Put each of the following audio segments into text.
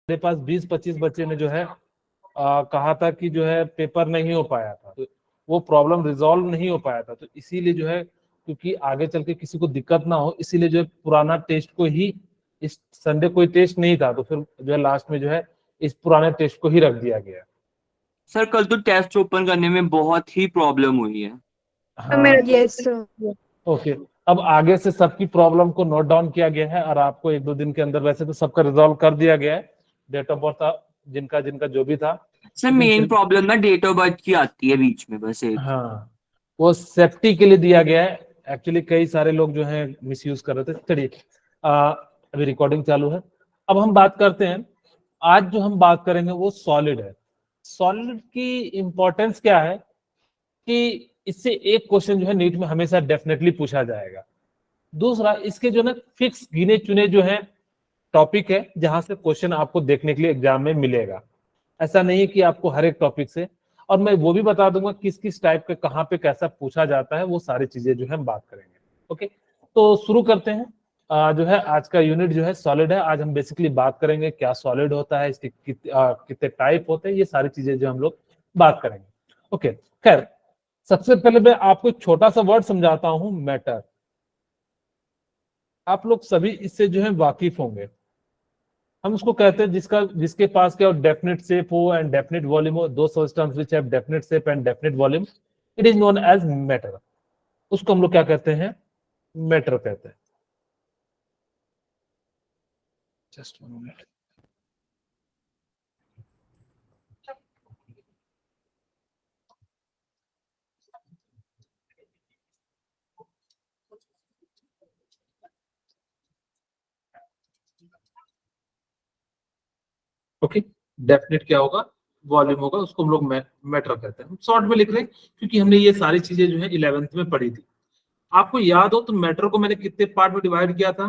मेरे पास 20-25 बच्चे ने जो है कहा था कि जो है पेपर नहीं हो पाया था, तो वो प्रॉब्लम रिजॉल्व नहीं हो पाया था, तो इसीलिए जो है क्योंकि आगे चल के किसी को दिक्कत ना हो, इसीलिए जो है पुराना टेस्ट को ही, इस संडे कोई टेस्ट नहीं था तो फिर जो है लास्ट में जो है इस पुराने टेस्ट को ही रख दिया गया। सर कल तो टेस्ट ओपन करने में बहुत ही प्रॉब्लम हुई है। हाँ यस सर। ओके। अब आगे से सबकी प्रॉब्लम को नोट डाउन किया गया है और आपको 1-2 दिन के अंदर वैसे तो सबका रिजॉल्व कर दिया गया है, डेट ऑफ बर्थ जिनका जिनका जो भी था, सर लेकिन मेन फिर प्रॉब्लम ना डेट ऑफ बर्थ की आती है बीच में बस एक। हाँ वो सेफ्टी के लिए दिया गया है। एक्चुअली कई सारे लोग जो हैं मिसयूज कर रहे थे। चलिए अभी रिकॉर्डिंग चालू है। अब हम बात करते हैं, आज जो हम बात करेंगे वो सॉलिड है। सॉलिड की इंपॉर्टेंस क्या है कि इससे एक क्वेश्चन जो है नीट में हमेशा डेफिनेटली पूछा जाएगा। दूसरा, इसके जो ना फिक्स गिने चुने जो है टॉपिक है जहां से क्वेश्चन आपको देखने के लिए एग्जाम में मिलेगा। ऐसा नहीं है कि आपको हर एक टॉपिक से, और मैं वो भी बता दूंगा किस किस टाइप का कहाँ पे कैसा पूछा जाता है, वो सारी चीजें जो है हम बात करेंगे। ओके, तो शुरू करते हैं। जो है आज का यूनिट जो है सॉलिड है। आज हम बेसिकली बात करेंगे क्या सॉलिड होता है, इसके कितने टाइप होते हैं, ये सारी चीजें जो हम लोग बात करेंगे। ओके, खैर सबसे पहले मैं आपको एक छोटा सा वर्ड समझाता हूं, मैटर। आप लोग सभी इससे जो है वाकिफ होंगे। हम उसको कहते हैं जिसका जिसके पास क्या डेफिनेट शेप हो एंड डेफिनेट वॉल्यूम हो, दो substance which have definite shape and definite volume, it is known as matter. उसको हम लोग क्या कहते हैं, मैटर कहते हैं। Just one minute. Okay, definite क्या होगा, वॉल्यूम होगा, उसको हम लोग मैटर कहते हैं। हम शॉर्ट में लिख रहे हैं क्योंकि हमने ये सारी चीजें जो है 11th में पढ़ी थी। आपको याद हो तो मैटर को मैंने कितने पार्ट में डिवाइड किया था?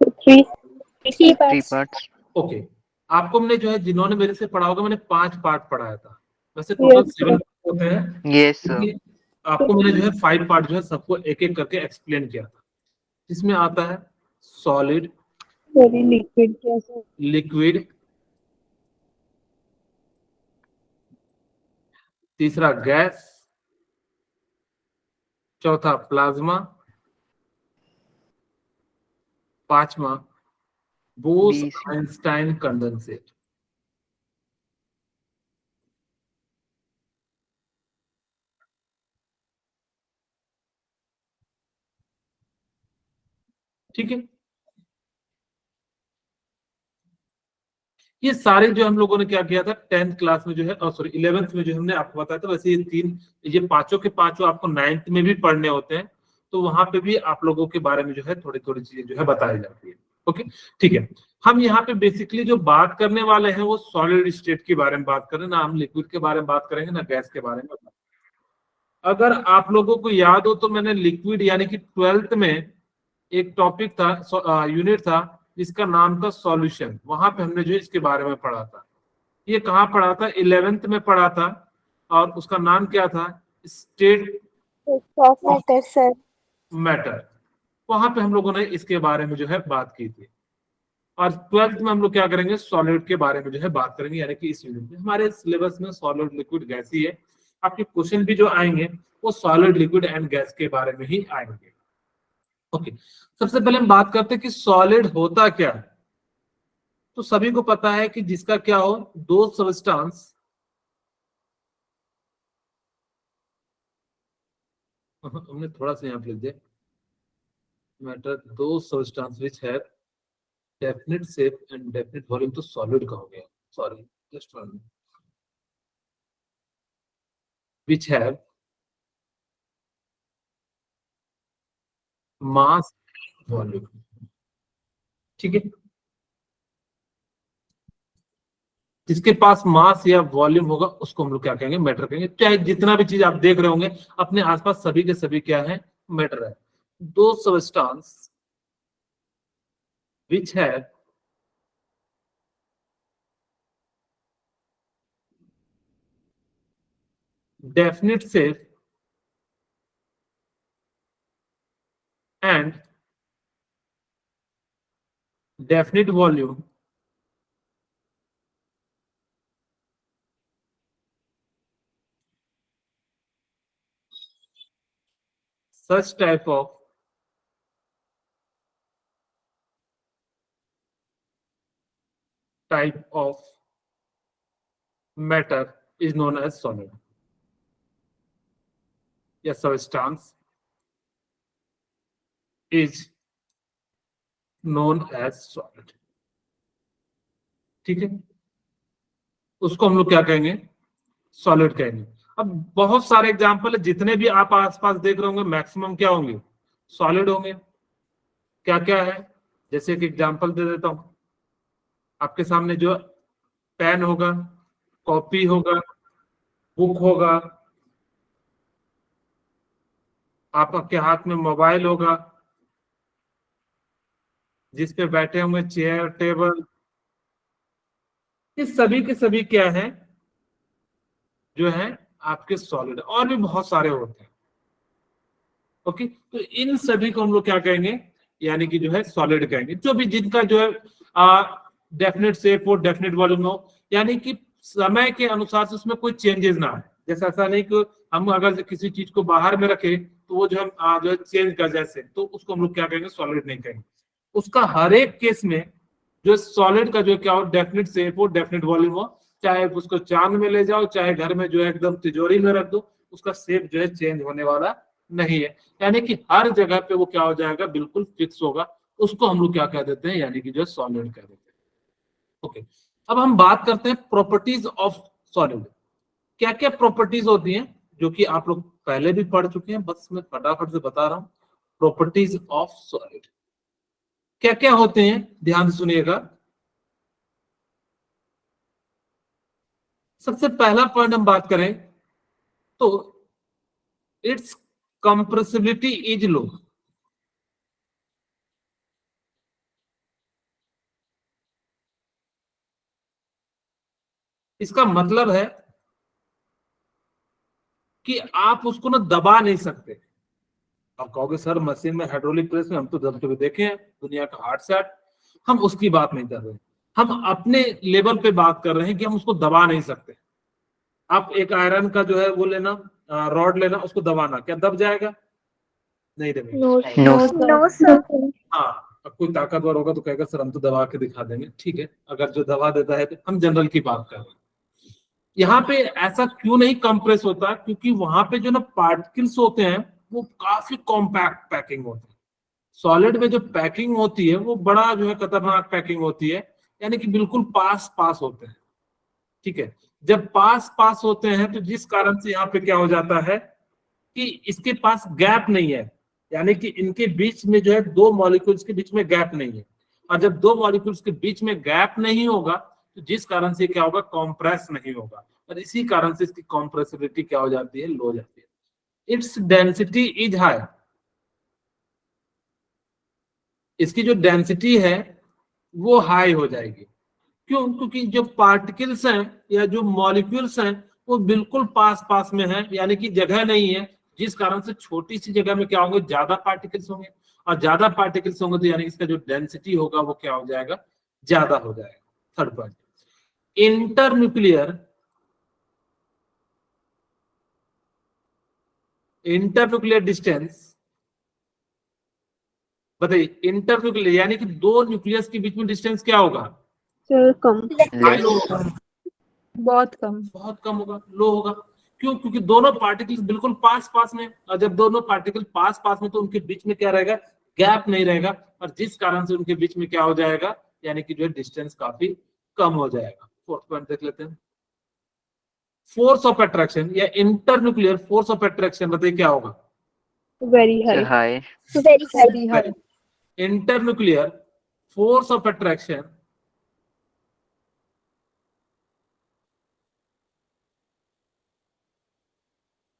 Three three three parts. Parts. Okay, आपको मैंने जो है जिन्होंने मेरे से पढ़ा होगा, मैंने 5 पार्ट पढ़ाया था। वैसे टोटल यस 7 होते हैं, यस सर। लेकिन आपको मैंने जो है 5 पार्ट जो है सबको एक एक करके एक्सप्लेन किया था। इसमें आता है सॉलिड, सॉरी लिक्विड क्या सर? लिक्विड, तीसरा गैस, चौथा प्लाज्मा, पांचवा बोस बीस। Einstein condensate. ठीक है, ये सारे जो हम लोगों ने क्या किया था 10th क्लास में जो है, सॉरी 11th में जो हमने आपको बताया था, वैसे ये पांचों के पांचों आपको 9th में भी पढ़ने होते हैं, तो वहां पे भी आप लोगों के बारे में जो है थोड़ी थोड़ी चीजें जो है बताई जाती है। ओके, ठीक है। हम यहाँ पे बेसिकली जो बात करने वाले हैं वो सॉलिड स्टेट के बारे में बात करें ना, हम लिक्विड के बारे में बात करेंगे ना गैस के बारे में। अगर आप लोगों को याद हो तो मैंने लिक्विड यानी कि 12th में एक टॉपिक था, यूनिट था जिसका नाम था सॉल्यूशन। वहां पे हमने जो इसके बारे में पढ़ा था। ये कहाँ पढ़ा था? 11th में पढ़ा था, और उसका नाम क्या था? State of of matter sir. Matter. वहां पे हम लोगों ने इसके बारे में जो है बात की थी। और 12th में हम लोग क्या करेंगे, सॉलिड के बारे में जो है बात करेंगे, यानी कि इस यूनिट में हमारे सिलेबस में सॉलिड, लिक्विड, गैस ही है। आपके क्वेश्चन भी जो आएंगे वो सॉलिड, लिक्विड एंड गैस के बारे में ही आएंगे। ओके, सबसे पहले हम बात करते हैं कि सॉलिड होता क्या है। तो सभी को पता है कि जिसका क्या हो, दो सबस्टांस, हमने थोड़ा सा यहाँ पे लिख दिया, मैटर दो सबस्टांस विच है definite shape and definite volume, तो सॉलिड का हो गया। Sorry, just one, which have mass volume. ठीक है, जिसके पास मास या वॉल्यूम होगा उसको हम लोग क्या कहेंगे, मैटर कहेंगे। चाहे जितना भी चीज आप देख रहे होंगे अपने आसपास, सभी के सभी क्या है, मैटर है। दो सबस्टांस विच है definite shape and definite volume such type of matter is known as solid. या substance is known as solid. ठीक है, उसको हम लोग क्या कहेंगे? सॉलिड कहेंगे. अब बहुत सारे एग्जांपल है, जितने भी आप आसपास देख रहे होंगे मैक्सिमम क्या होंगे? सॉलिड होंगे. क्या क्या है? जैसे एक एग्जांपल दे देता हूं आपके सामने. जो पेन होगा, कॉपी होगा, बुक होगा, आपके हाथ में मोबाइल होगा, जिस पे बैठे होंगे चेयर, टेबल, ये सभी के सभी क्या है? जो है आपके सॉलिड. और भी बहुत सारे होते हैं. ओके, तो इन सभी को हम लोग क्या कहेंगे? यानी कि जो है सॉलिड कहेंगे. जो भी जिनका जो है डेफिनेट शेप हो, डेफिनेट वॉल्यूम हो, यानी कि समय के अनुसार से उसमें कोई चेंजेस ना आए. जैसे ऐसा नहीं कि हम अगर किसी चीज को बाहर में रखें तो वो जो हम जो है चेंज कर जैसे, तो उसको हम लोग क्या कहेंगे? सॉलिड नहीं कहेंगे. उसका हर एक केस में जो सॉलिड का जो क्या हो, डेफिनेट शेप हो, डेफिनेट वॉल्यूम हो, चाहे उसको चांद में ले जाओ, चाहे घर में जो है एकदम तिजोरी में रख दो, उसका शेप जो है चेंज होने वाला नहीं है. यानी कि हर जगह पे वो क्या हो जाएगा? बिल्कुल फिक्स होगा. उसको हम लोग क्या कह देते हैं? यानी कि जो है सॉलिड कह देते हैं. ओके, अब हम बात करते हैं प्रॉपर्टीज ऑफ सॉलिड. क्या क्या प्रॉपर्टीज होती हैं जो कि आप लोग पहले भी पढ़ चुके हैं, बस मैं फटाफट से बता रहा हूं. प्रॉपर्टीज ऑफ सॉलिड क्या क्या होते हैं, ध्यान सुनिएगा. सबसे पहला पॉइंट हम बात करें तो इट्स कंप्रेसिबिलिटी इज लो. इसका मतलब है कि आप उसको ना दबा नहीं सकते. आप कहोगे सर मशीन में, हाइड्रोलिक प्रेस में हम तो दबते देखे हैं, दुनिया का हार्ड सेट. हम उसकी बात नहीं कर रहे, हम अपने लेवल पे बात कर रहे हैं कि हम उसको दबा नहीं सकते. आप एक आयरन का जो है वो लेना, रॉड लेना, उसको दबाना, क्या दब जाएगा? नहीं दबेगा. No, sir. हाँ, अब कोई ताकतवर होगा तो कहेगा सर हम तो दबा के दिखा देंगे. ठीक है, अगर जो दबा देता है तो हम जनरल की बात कर रहे हैं. यहाँ पे ऐसा क्यों नहीं कंप्रेस होता? क्योंकि वहां पे जो ना पार्टिकल्स होते हैं वो काफी कॉम्पैक्ट पैकिंग होती है. सॉलिड में जो पैकिंग होती है वो बड़ा जो है खतरनाक पैकिंग होती है. यानी कि बिल्कुल पास पास होते हैं. ठीक है, जब पास पास होते हैं तो जिस कारण से यहाँ पे क्या हो जाता है कि इसके पास गैप नहीं है. यानी कि इनके बीच में जो है दो मॉलिक्यूल्स के बीच में गैप नहीं है. और जब दो मॉलिक्यूल्स के बीच में गैप नहीं होगा तो जिस कारण से क्या होगा? कॉम्प्रेस नहीं होगा. और इसी कारण से इसकी कॉम्प्रेसिबिलिटी क्या हो जाती है? लो हो जाती है. Its density is high. इसकी जो डेंसिटी है वो हाई हो जाएगी. क्यों? क्योंकि जो पार्टिकल्स हैं या जो मॉलिक्यूल्स हैं वो बिल्कुल पास पास में हैं. यानी कि जगह नहीं है, जिस कारण से छोटी सी जगह में क्या होंगे? ज्यादा पार्टिकल्स होंगे. और ज्यादा पार्टिकल्स होंगे तो यानी इसका जो डेंसिटी होगा वो क्या हो जाएगा? ज्यादा हो जाएगा. Third point, internuclear distance. बताइए, इंटरन्यूक्लियर यानी कि दो न्यूक्लियस के बीच में डिस्टेंस क्या होगा? Sir, come. लो होगा. बहुत कम. बहुत कम होगा, लो होगा. क्यों? क्योंकि दोनों पार्टिकल्स बिल्कुल पास पास में. और जब दोनों पार्टिकल पास पास में तो उनके बीच में क्या रहेगा? गैप नहीं रहेगा. और जिस कारण से उनके बीच में क्या हो जाएगा? यानी कि जो है डिस्टेंस काफी कम हो जाएगा. फोर्थ पॉइंट देख लेते हैं, फोर्स ऑफ अट्रैक्शन या इंटरन्यूक्लियर फोर्स ऑफ अट्रैक्शन. बताइए क्या होगा? Very high. Hi. Very high. Internuclear force of attraction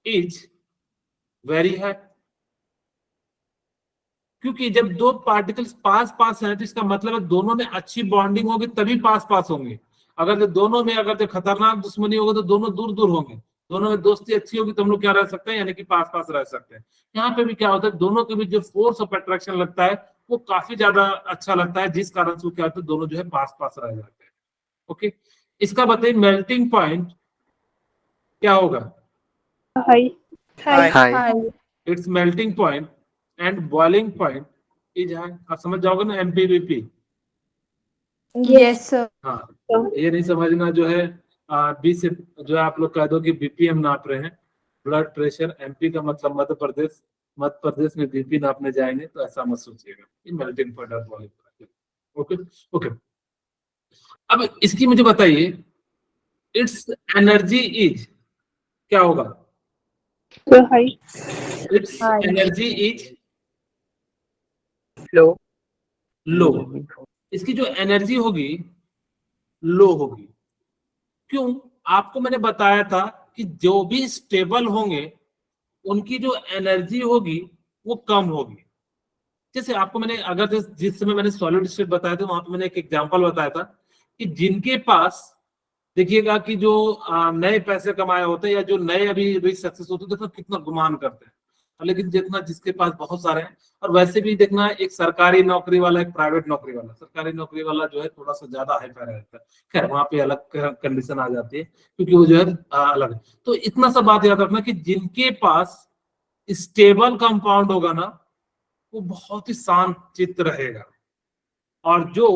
is very high. क्योंकि जब दो पार्टिकल्स पास पास हैं तो इसका मतलब है दोनों में अच्छी बॉन्डिंग होगी तभी पास पास होंगे. अगर जो दोनों में अगर जो खतरनाक दुश्मनी होगी तो दोनों दूर दूर होंगे. दोनों में दोस्ती अच्छी होगी तो हम लोग क्या रह सकते हैं? यानी कि पास पास रह सकते हैं. यहाँ पे भी क्या होता है? दोनों के बीच जो फोर्स ऑफ अट्रैक्शन लगता है वो काफी ज्यादा अच्छा लगता है, जिस कारण से क्या होता है? दोनों जो है पास पास रह जाते हैं. ओके, इसका बताइए मेल्टिंग पॉइंट क्या होगा? High. Hi. It's melting point and boiling point is high. आप समझ जाओगे ना एमपीबीपी। Yes, sir. हाँ, ये नहीं समझना जो है बी से जो है आप लोग कह दो कि बीपीएम नाप रहे हैं, ब्लड प्रेशर। एमपी का मतलब मध्य प्रदेश, मध्य प्रदेश में बीपी नापने जाएंगे, तो ऐसा मत सोचिएगा। ये मेल्टिंग पॉइंट और बॉइलिंग पॉइंट। ओके ओके, अब इसकी मुझे बताइए, इट्स एनर्जी इज क्या होगा? So high. It's High. Energy is low low. इसकी जो एनर्जी होगी लो होगी। क्यों? आपको मैंने बताया था कि जो भी स्टेबल होंगे उनकी जो एनर्जी होगी वो कम होगी। जैसे आपको मैंने अगर जिस समय मैंने सॉलिड स्टेट बताया था वहां पे मैंने एक एग्जांपल बताया था कि जिनके पास देखिएगा कि जो नए पैसे कमाए होते हैं या जो नए अभी सक्सेस होते हैं, देखो कितना गुमान करते हैं। लेकिन जितना जिसके पास बहुत सारे हैं, और वैसे भी देखना एक सरकारी नौकरी वाला, एक प्राइवेट नौकरी वाला, सरकारी नौकरी वाला जो है थोड़ा सा ज्यादा हाई फाई रहता है। खैर वहां पे अलग कंडीशन आ जाती है क्योंकि वो जो है अलग है। तो इतना सा बात याद रखना कि जिनके पास स्टेबल कंपाउंड होगा ना वो बहुत ही शांत चित्त रहेगा, और जो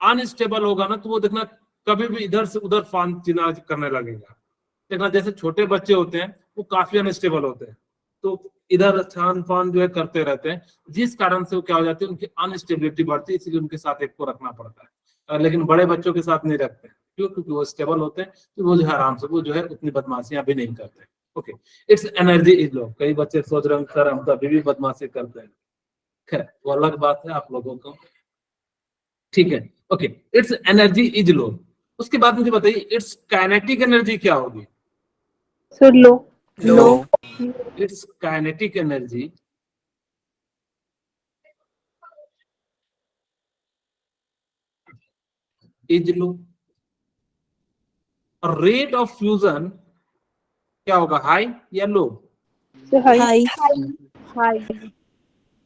अनस्टेबल होगा ना तो वो देखना कभी भी इधर से उधर फान चिना करने लगेगा। देखना जैसे छोटे बच्चे होते हैं वो काफी अनस्टेबल होते हैं, तो इधर छान फान जो है करते रहते हैं, जिस कारण से वो क्या हो जाती है, उनकी अनस्टेबिलिटी बढ़ती है, इसलिए उनके साथ एक को रखना पड़ता है। लेकिन बड़े बच्चों के साथ नहीं रखते हैं। क्यों? क्योंकि वो स्टेबल होते हैं, तो वो जो है आराम से वो जो है उतनी बदमाशियां भी नहीं करते। ओके, इट्स एनर्जी इज लो। कई बच्चे सोच रहे हैं सर हम तो अभी भी बदमाशी करते हैं। खैर वो अलग बात है आप लोगों को, ठीक है। ओके, इट्स एनर्जी इज लो। उसके बाद मुझे बताइए इट्स काइनेटिक एनर्जी क्या होगी? So low. Low it's kinetic energy is लो। और रेट ऑफ फ्यूजन क्या होगा, हाई या लो? So high. High. High.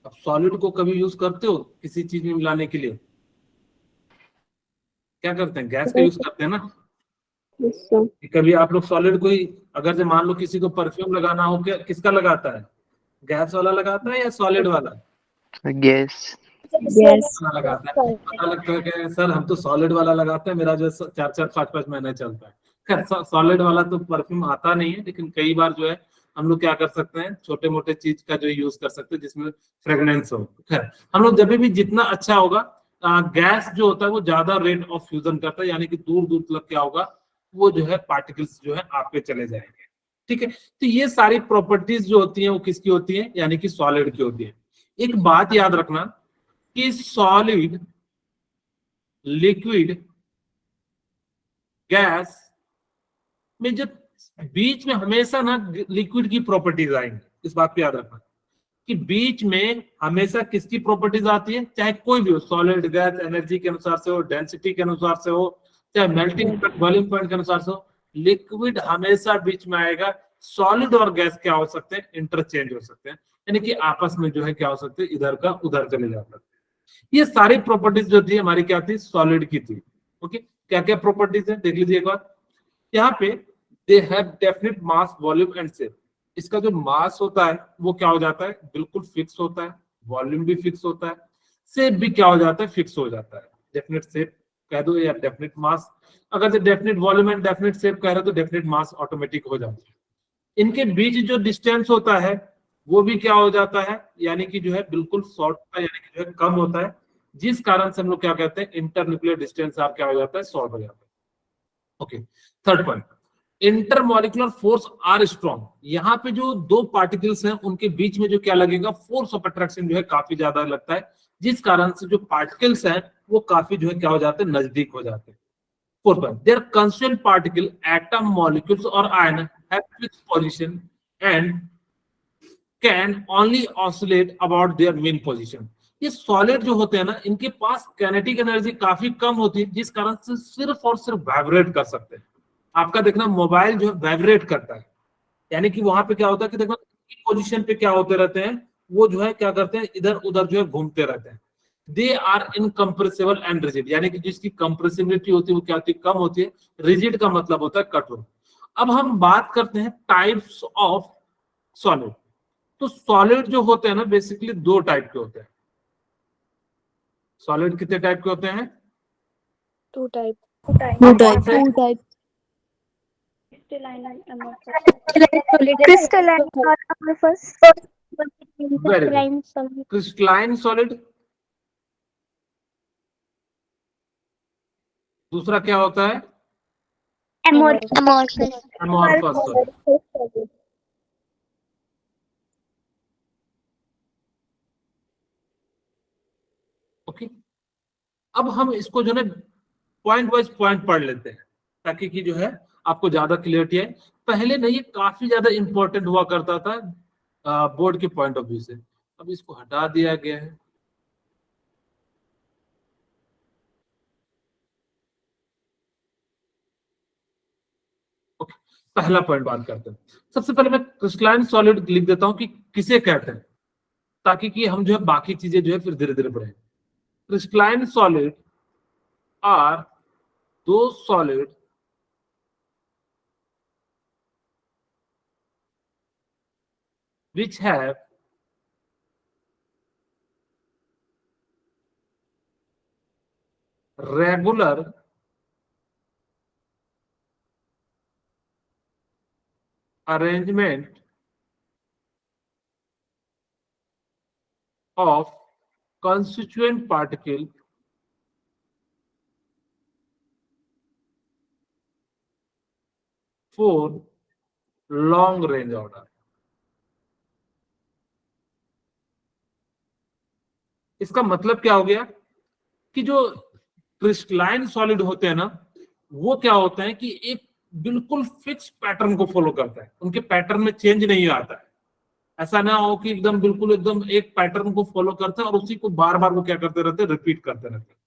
अब सॉलिड को कभी यूज करते हो किसी चीज में मिलाने के लिए? क्या करते हैं? गैस का यूज करते हैं ना। Yes, sir. कि कभी आप लोग सॉलिड को ही, अगर से मान लो किसी को परफ्यूम लगाना हो, क्या किसका लगाता है? गैस वाला लगाता है या सॉलिड वाला? Gas Yes. वाला लगाता है। पता लगता है कि सर हम तो सॉलिड वाला लगाते हैं, मेरा जो 4-4 5-5 महीने चलता है। खैर सॉलिड वाला तो परफ्यूम आता नहीं है, लेकिन कई बार जो है हम लोग क्या कर सकते हैं, छोटे मोटे चीज का जो यूज कर सकते हैं जिसमें फ्रेग्रेंस हो। खैर हम लोग जब भी जितना अच्छा होगा, गैस जो होता है वो ज्यादा रेट ऑफ फ्यूजन करता है, यानी कि दूर दूर तक क्या होगा, वो जो है पार्टिकल्स जो है आपके चले जाएंगे। ठीक है, तो ये सारी प्रॉपर्टीज जो होती हैं वो किसकी होती है, यानी कि सॉलिड की होती है। एक बात याद रखना कि सॉलिड, लिक्विड, गैस में जब बीच में हमेशा ना लिक्विड की प्रॉपर्टीज आएंगी। इस बात को याद रखना कि बीच में हमेशा किसकी प्रॉपर्टीज आती है, चाहे कोई भी हो, सॉलिड, गैस, एनर्जी के अनुसार से हो, डेंसिटी के अनुसार से हो, चाहे मेल्टिंग पॉइंट, बॉइलिंग पॉइंट के अनुसार से हो, लिक्विड हमेशा बीच में आएगा। सॉलिड और गैस क्या हो सकते हैं, इंटरचेंज हो सकते हैं, यानी कि आपस में जो है क्या हो सकते हैं, इधर का उधर चले जा सकते हैं। ये सारी प्रॉपर्टीज जो थी हमारी क्या थी, सॉलिड की थी। ओके, क्या क्या प्रॉपर्टीज है देख लीजिए एक बार। यहाँ पे they have definite mass, volume and shape. इसका जो मास होता है वो क्या हो जाता है, बिल्कुल फिक्स होता है। वॉल्यूम भी फिक्स होता है, शेप भी क्या हो जाता है, फिक्स हो जाता है। डेफिनेट शेप कह दो या डेफिनेट मास। अगर से definite volume and definite shape कह रहे हो तो डेफिनेट मास ऑटोमेटिक हो जाता है। इनके बीच जो डिस्टेंस होता है वो भी क्या हो जाता है, यानी कि जो है बिल्कुल शॉर्ट होता है, यानी कि जो है कम होता है, जिस कारण से हम लोग क्या कहते हैं, इंटरन्यूक्लियर डिस्टेंस आप क्या हो जाता है, शॉर्ट हो जाता है। Okay, third point, intermolecular force are strong. यहाँ पे जो दो पार्टिकल्स हैं उनके बीच में जो क्या लगेगा, फोर्स ऑफ अट्रैक्शन जो है काफी ज्यादा लगता है, जिस कारण से जो पार्टिकल्स हैं वो काफी जो है क्या हो जाते हैं, नजदीक हो जाते हैं। Fourth point, there constituent particle, atom, molecules और ion have fixed position and can only oscillate about their mean position. ये सॉलिड जो होते हैं ना, इनके पास काइनेटिक एनर्जी काफी कम होती है, जिस कारण से सिर्फ और सिर्फ वाइब्रेट कर सकते हैं। आपका देखना मोबाइल जो है वाइब्रेट करता है, यानी कि वहां पे क्या होता है कि देखना पोजीशन पे क्या होते रहते हैं, वो जो है क्या करते हैं, इधर उधर जो है घूमते रहते हैं। They are incompressible and rigid, यानी कि जिसकी कंप्रेसिबिलिटी होती है वो क्या होती है, कम होती है। रिजिड का मतलब होता है कठोर। अब हम बात करते हैं टाइप्स ऑफ सॉलिड। तो सॉलिड जो होते हैं ना बेसिकली दो टाइप के होते हैं। सॉलिड कितने टाइप के होते हैं? Two type. कौन से? Two type. Crystalline and amorphous. Crystalline or amorphous. Very good. Crystalline solid. Crystalline solid, दूसरा क्या होता है? Amorphous. Amorphous solid. ओके, अब हम इसको जो है पॉइंट वाइज पॉइंट पढ़ लेते हैं ताकि कि जो है आपको ज्यादा क्लियरिटी है। पहले नहीं, ये काफी ज्यादा इंपॉर्टेंट हुआ करता था बोर्ड के पॉइंट ऑफ व्यू से, अब इसको हटा दिया गया है। ओके, पहला पॉइंट बात करते हैं। सबसे पहले मैं क्रिस्टलाइन सॉलिड लिख देता हूं कि किसे कहते हैं, ताकि कि हम जो है बाकी चीजें जो है फिर धीरे धीरे पढ़ें। क्रिस्टलाइन सॉलिड आर दो solid which have regular arrangement of constituent particle for long range order। इसका मतलब क्या हो गया कि जो क्रिस्टलाइन सॉलिड होते हैं ना, वो क्या होते हैं कि एक बिल्कुल फिक्स पैटर्न को फॉलो करता है, उनके पैटर्न में चेंज नहीं आता है। ऐसा ना हो कि एकदम बिल्कुल एकदम एक पैटर्न को फॉलो करते हैं और उसी को बार बार वो क्या करते रहते हैं, रिपीट करते रहते हैं।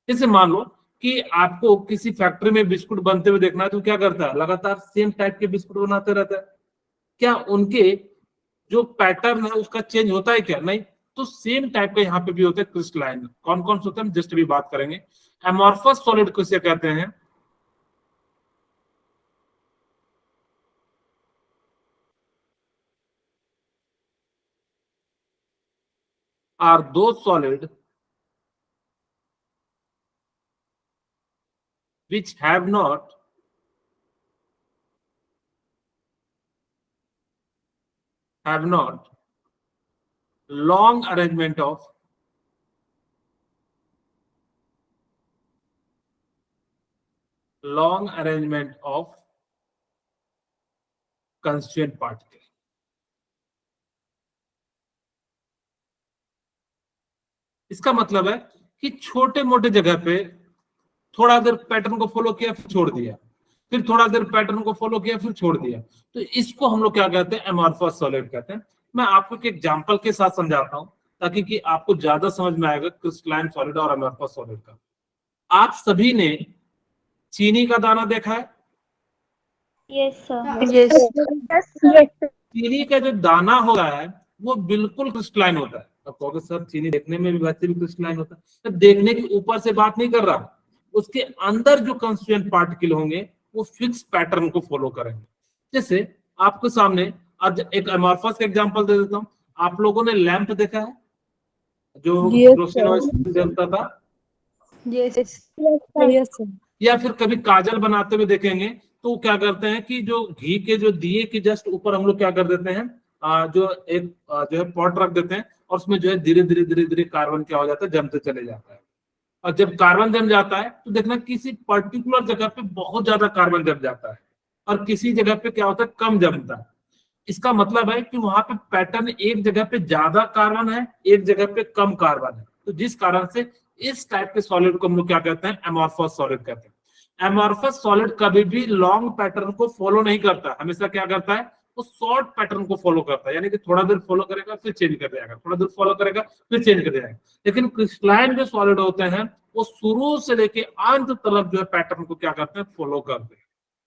जैसे मान लो कि आपको किसी फैक्ट्री में बिस्कुट बनते हुए देखना है, तो क्या करता है, लगातार सेम टाइप के बिस्कुट बनाते रहता है। क्या उनके जो पैटर्न है उसका चेंज होता है? क्या नहीं। तो सेम टाइप का यहाँ पे भी होता है क्रिस्टलाइन। कौन कौन से होते हैं जस्ट अभी बात करेंगे। एमॉर्फस सॉलिड किसे कहते हैं? आर दो solid which have not long arrangement of constituent particle। इसका मतलब है कि छोटे मोटे जगह पे थोड़ा देर पैटर्न को फॉलो किया फिर छोड़ दिया, फिर थोड़ा देर पैटर्न को फॉलो किया फिर छोड़ दिया, तो इसको हम लोग क्या कहते हैं, एमॉर्फस सॉलिड कहते हैं। मैं आपको एक एग्जांपल के साथ समझाता हूं ताकि कि आपको ज्यादा समझ में आएगा क्रिस्टलाइन सॉलिड और एमॉर्फस सॉलिड का। आप सभी ने चीनी का दाना देखा है? Yes, sir. Yes. चीनी का जो दाना होता है वो बिल्कुल क्रिस्टलाइन होता है। अब कहोगे सर चीनी देखने में भी वैसे भी क्रिस्टलाइन होता है, तो देखने के ऊपर से बात नहीं कर रहा, उसके अंदर जो कंस्टिट्यूएंट पार्टिकल होंगे वो फिक्स पैटर्न को फॉलो करेंगे। जैसे आपके सामने आज एक एमॉर्फस का एग्जांपल दे देता हूं। आप लोगों ने लैंप देखा है जो Yes, रोशनी जलता था, Yes. Yes. या फिर कभी काजल बनाते हुए देखेंगे तो क्या करते हैं कि जो घी के जो दिए के जस्ट ऊपर हम लोग क्या कर देते हैं, जो एक जो है पॉट रख देते हैं और उसमें जो है धीरे धीरे धीरे धीरे कार्बन क्या हो जाता है, जमते चले जाता है। और जब कार्बन जम जाता है तो देखना किसी पर्टिकुलर जगह पे बहुत ज्यादा कार्बन जम जाता है और किसी जगह पे क्या होता है, कम जमता है। इसका मतलब है कि वहां पे पैटर्न एक जगह पे ज्यादा कार्बन है, एक जगह पे कम कार्बन है। तो जिस कारण से इस टाइप के सॉलिड को हम लोग क्या कहते हैं, एमॉर्फस सॉलिड कहते हैं। एमॉर्फस सॉलिड कभी भी लॉन्ग पैटर्न को फॉलो नहीं करता, हमेशा क्या करता है, वो शॉर्ट पैटर्न को फॉलो करता है, यानी कि थोड़ा देर फॉलो करेगा फिर चेंज कर जाएगा, थोड़ा देर फॉलो करेगा फिर चेंज कर जाएगा। लेकिन क्रिस्टलाइन जो सॉलिड होते हैं वो शुरू से लेके अंत तक जो है पैटर्न को क्या करते हैं, फॉलो करते हैं।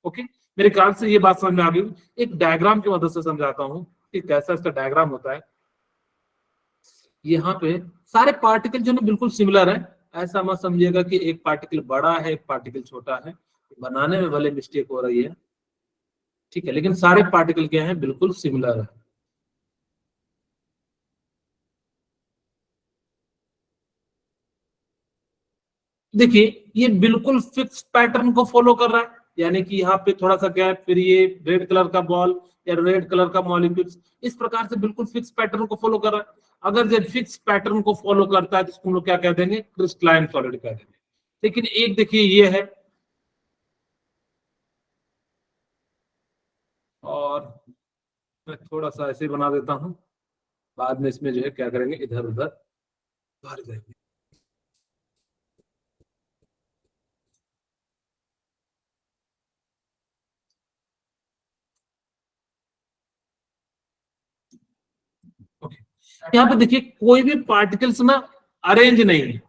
ओके, मेरे ख्याल से ये बात समझ में आ गई। एक डायग्राम की मदद से समझाता हूं कि कैसा इसका डायग्राम होता है। यहाँ पे सारे पार्टिकल जो है बिल्कुल सिमिलर है, ऐसा मत समझिएगा कि एक पार्टिकल बड़ा है एक पार्टिकल छोटा है, बनाने में भले मिस्टेक हो रही है, ठीक है, लेकिन सारे पार्टिकल क्या है, बिल्कुल सिमिलर है। देखिए ये बिल्कुल फिक्स पैटर्न को फॉलो कर रहा है, यानी कि यहाँ पे थोड़ा सा गैप, फिर ये रेड कलर का बॉल या रेड कलर का मॉलिक्यूल्स, इस प्रकार से बिल्कुल फिक्स पैटर्न को फॉलो कर रहा है। अगर जब फिक्स पैटर्न को फॉलो करता है तो इसको हम लोग क्या कह देंगे, क्रिस्टलाइन सॉलिड कह देंगे। लेकिन एक देखिए ये है, और मैं थोड़ा सा ऐसे बना देता हूं, बाद में इसमें जो है क्या करेंगे, इधर उधर भर देंगे। ओके, यहाँ पे देखिए कोई भी पार्टिकल्स ना अरेंज नहीं है।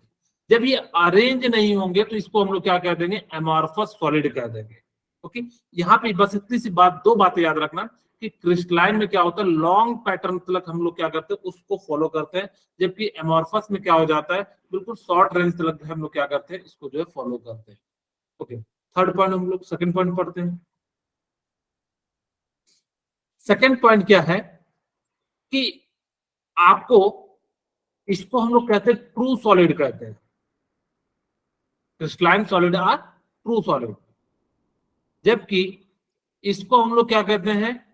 जब ये अरेंज नहीं होंगे तो इसको हम लोग क्या कह देंगे, एमॉर्फस सॉलिड कह देंगे। ओके, यहाँ पे बस इतनी सी बात, दो बातें याद रखना कि क्रिस्टलाइन में क्या होता है, लॉन्ग पैटर्न तक हम लोग क्या करते हैं, उसको फॉलो करते हैं, जबकि एमॉर्फस में क्या हो जाता है, बिल्कुल शॉर्ट रेंज तक हम लोग क्या करते हैं, इसको जो है फॉलो करते हैं। ओके, थर्ड पॉइंट हम लोग सेकंड पॉइंट पढ़ते हैं। सेकंड पॉइंट क्या है कि आपको, इसको हम लोग कहते हैं ट्रू सॉलिड कहते हैं। Crystalline solid are true solid, जबकि इसको हम लोग क्या कहते हैं,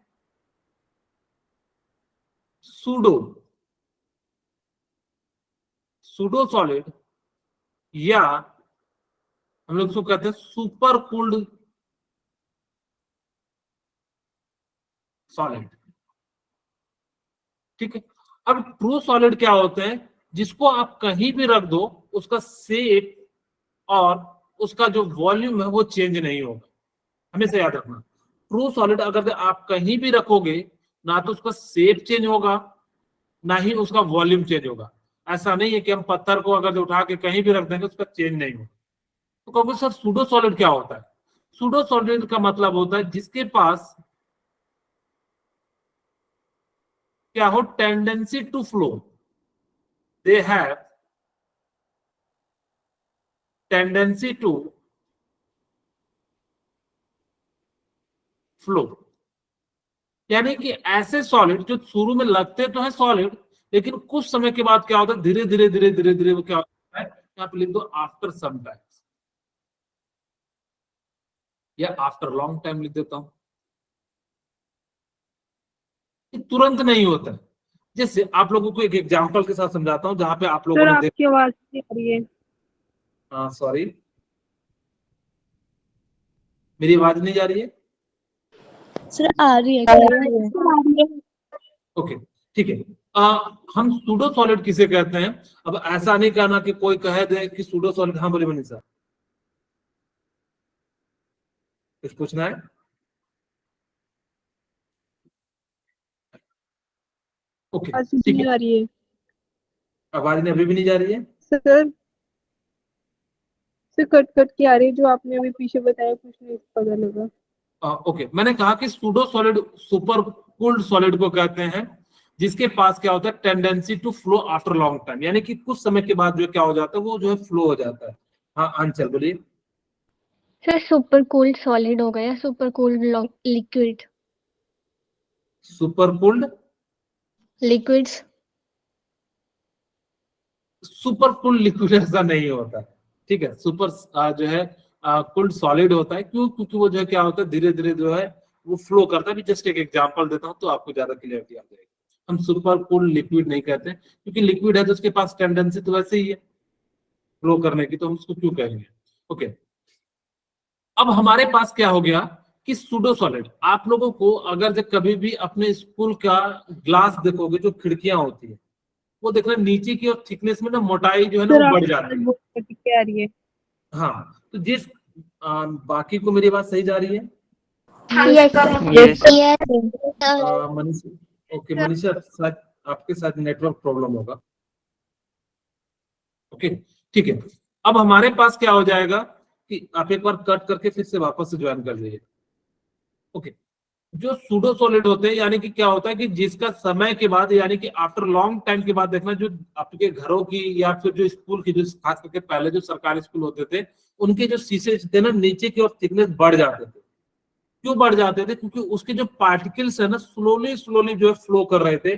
सूडो सूडो सॉलिड, या हम लोग इसको कहते हैं सुपर कूल्ड सॉलिड। ठीक है, अब ट्रू सॉलिड क्या होते हैं, जिसको आप कहीं भी रख दो उसका शेप और उसका जो वॉल्यूम है वो चेंज नहीं होगा। हमेशा याद रखना, ट्रू सॉलिड अगर आप कहीं भी रखोगे, ना तो उसका शेप चेंज होगा, ना ही उसका वॉल्यूम चेंज होगा। ऐसा नहीं है कि हम पत्थर को अगर उठा के कहीं भी रख देंगे उसका चेंज नहीं होगा। तो कहोगे सर सूडो सॉलिड क्या होता है? सूडो सॉलिड का मतलब होता है जिसके पास क्या हो, tendency to flow, they have tendency to flow. यानी कि ऐसे सॉलिड जो शुरू में लगते तो है सॉलिड, लेकिन कुछ समय के बाद क्या होता है, धीरे धीरे धीरे धीरे धीरे वो क्या होता है, यहाँ पे लिख दो आफ्टर सम टाइम, या आफ्टर लॉन्ग टाइम लिख देता हूं। तुरंत नहीं होता है। जैसे आप लोगों को एक एग्जांपल के साथ समझाता हूं, जहां पे आप लोगों ने आपकी आवाज नहीं आ रही है। हाँ सॉरी, मेरी आवाज नहीं जा रही है? सर आ रही है। ओके ठीक है। हम सूडो सॉलिड किसे कहते हैं? अब ऐसा नहीं कहना कि कोई कह दे कि सूडो सॉलिड, हाँ बोले मनीषा, कुछ पूछना है? ओके ठीक है, आ रही है आवाज नहीं अभी भी नहीं जा रही है? सर। सर कट कट के आ रही है, जो आपने अभी पीछे बताया कुछ नहीं पता लगा। ओके, मैंने कहा कि pseudo solid super cooled solid को कहते हैं जिसके पास क्या होता है, tendency to flow after long time, यानी कि कुछ समय के बाद जो क्या हो जाता है, वो जो है फ्लो हो जाता है। हाँ आंचल बोलिए। सर सुपर कूल्ड सॉलिड हो गया, super cooled liquid. Super cooled liquids. Super cooled liquid ऐसा नहीं होता, ठीक है। सुपर जो है कूल्ड सॉलिड होता है, क्यों? क्योंकि वो जो है क्या होता है, धीरे धीरे जो है वो फ्लो करता है। जस्ट एक एग्जांपल देता हूं तो आपको ज्यादा क्लियरिटी आ जाएगी। हम सुपर कूल्ड लिक्विड नहीं कहते, क्योंकि लिक्विड है तो उसके पास टेंडेंसी तो वैसे ही है फ्लो करने की, तो हम उसको क्यों कहेंगे। ओके, अब हमारे पास क्या हो गया कि सूडो सॉलिड, आप लोगों को अगर जब कभी भी अपने स्कूल का ग्लास देखोगे, जो खिड़कियां होती है, वो देखना नीचे की और थिकनेस में ना मोटाई जो है ना वो बढ़ जाती है। आ रही है। हाँ, तो जिस बाकी को मेरी बात सही जा रही है? मनीषा, ओके मनीषा, शायद आपके साथ नेटवर्क प्रॉब्लम होगा। ओके ठीक है, अब हमारे पास क्या हो जाएगा कि आप एक बार कट करके फिर से वापस से ज्वाइन कर लीजिए। ओके, जो सूडो सॉलिड होते हैं, यानी कि क्या होता है कि जिसका समय के बाद, यानी कि आफ्टर लॉन्ग टाइम के बाद, देखना जो आपके घरों की या फिर जो स्कूल की, जो खास करके पहले जो सरकारी स्कूल होते थे, उनके जो शीशे थे ना, नीचे की ओर थिकनेस बढ़ जाते थे। क्यों बढ़ जाते थे? क्योंकि उसके जो पार्टिकल्स है ना, स्लोली स्लोली जो है फ्लो कर रहे थे,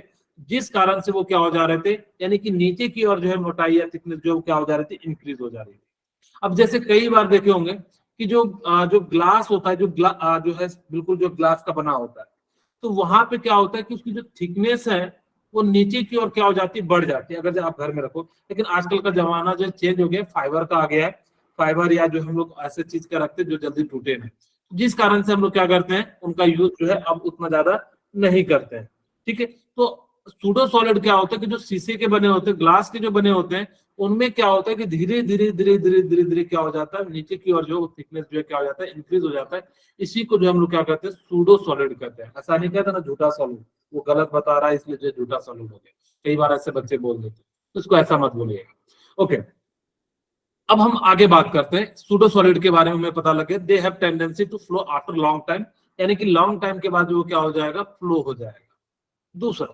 जिस कारण से वो क्या हो जा रहे थे, यानी कि नीचे की ओर जो है मोटाई या थिकनेस जो क्या हो जा रही थी, इंक्रीज हो जा रही थी। अब जैसे कई बार देखे होंगे कि जो ग्लास होता है, जो है बिल्कुल जो ग्लास का बना होता है, तो वहां पे क्या होता है कि उसकी जो थिकनेस है वो नीचे की ओर क्या हो जाती है, बढ़ जाती है, अगर आप घर में रखो। लेकिन आजकल का जमाना जो चेंज हो गया, फाइबर का आ गया है, फाइबर या जो हम लोग ऐसे चीज का रखते हैं जो जल्दी टूटे नहीं, जिस कारण से हम लोग क्या करते हैं, उनका यूज जो है अब उतना ज्यादा नहीं करते हैं। ठीक है, तो सूडो सॉलिड क्या होता है कि जो शीशे के बने होते हैं, ग्लास के जो बने होते हैं, उनमें क्या होता है कि धीरे धीरे धीरे धीरे धीरे धीरे क्या हो जाता है, नीचे की ओर जो थिकनेस जो है क्या हो जाता है, इंक्रीज हो जाता है। इसी को जो हम लोग क्या कहते हैं, सूडो सॉलिड कहते हैं। ऐसा नहीं कहते ना झूठा सॉलिड, वो गलत बता रहा है इसलिए जो झूठा सॉलिड हो गया, कई बार ऐसे बच्चे बोल देते हैं, तो इसको ऐसा मत बोलिएगा। ओके, अब हम आगे बात करते हैं सूडो सॉलिड के बारे में। हमें पता लगे they have tendency to flow after long time, यानी कि लॉन्ग टाइम के बाद वो क्या हो जाएगा, फ्लो हो जाएगा। दूसरा,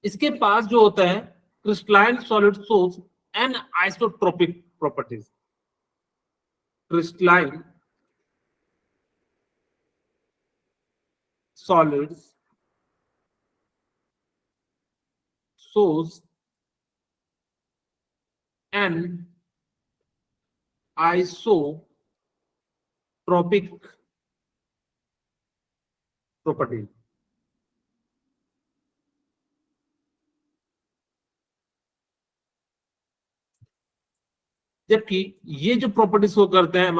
इसके पास जो होता है क्रिस्टलाइन सॉलिड सोर्स anisotropic properties. Crystalline solids सोर्स एन आइसोट्रोपिक प्रॉपर्टीज। जबकि ये जो प्रॉपर्टी शो करते हैं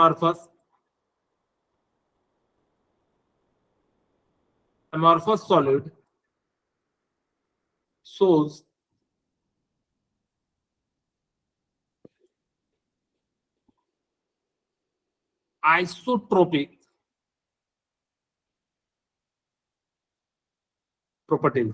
amorphous solid shows isotropic properties।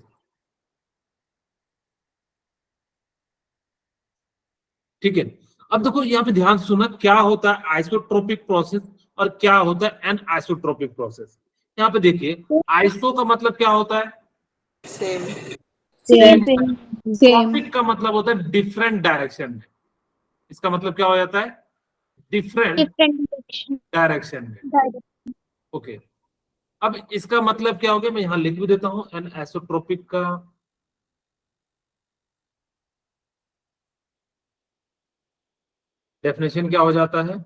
ठीक है, अब देखो यहाँ पे ध्यान से सुना, क्या होता है आइसोट्रोपिक प्रोसेस और क्या होता है एन आइसोट्रोपिक प्रोसेस। यहाँ पे देखिए, आइसो का मतलब क्या होता है, सेम सेम ट्रोपिक का मतलब होता है डिफरेंट डायरेक्शन में। इसका मतलब क्या हो जाता है, डिफरेंट डिफरेंट डायरेक्शन। डायरेक्शन में। ओके, अब इसका मतलब क्या हो गया, मैं यहाँ लिख भी देता हूं, एन आइसोट्रोपिक का डेफिनेशन क्या हो जाता है।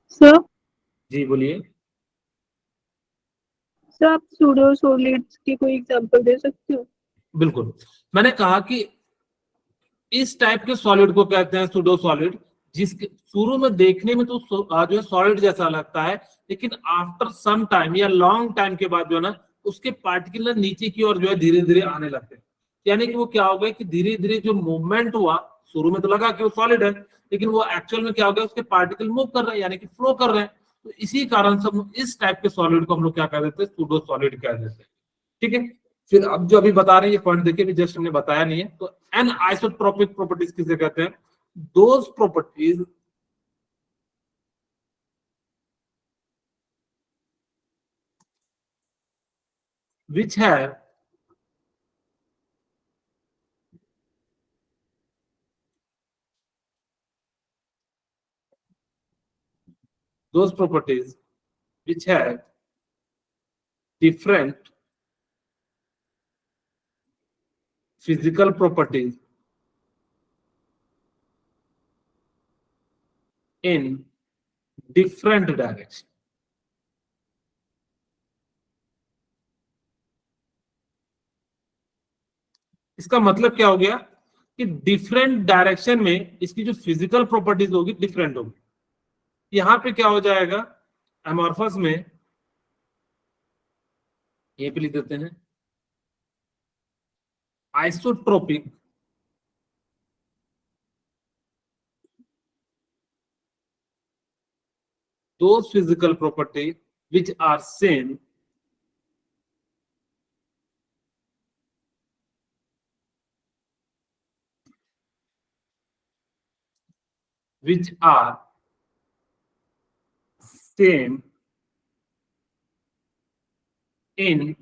सर। जी बोलिए। सर आप सूडो सॉलिड्स के कोई एग्जांपल दे सकते हो? बिल्कुल, मैंने कहा कि इस टाइप के सॉलिड को कहते हैं सूडो सॉलिड, जिसके शुरू में देखने में तो जो है सॉलिड जैसा लगता है, लेकिन आफ्टर सम टाइम या लॉन्ग टाइम के बाद जो है ना, उसके पार्टिकुलर नीचे की ओर जो है धीरे धीरे आने लगते हैं। यानी कि वो क्या हो गया कि धीरे धीरे जो मूवमेंट हुआ, शुरू में तो लगा कि वो सॉलिड है, लेकिन वो एक्चुअल में क्या हो गया, उसके पार्टिकल मूव कर रहे हैं, यानी कि फ्लो कर रहे हैं। तो इसी कारण से इस टाइप के सॉलिड को हम लोग क्या कह देते हैं, सूडो सॉलिड कह देते हैं। ठीक है, फिर अब जो अभी बता रहे हैं ये पॉइंट देखिए, अभी जस्ट हमने बताया नहीं है। तो एन आइसोट्रोपिक प्रॉपर्टीज किसे कहते हैं, those properties which have those properties which have different physical properties in different direction। इसका मतलब क्या हो गया कि डिफरेंट डायरेक्शन में इसकी जो फिजिकल प्रॉपर्टीज होगी डिफरेंट होगी। यहां पे क्या हो जाएगा, एमॉर्फस में ये पे लिख देते हैं isotropic those physical properties which are same which are same in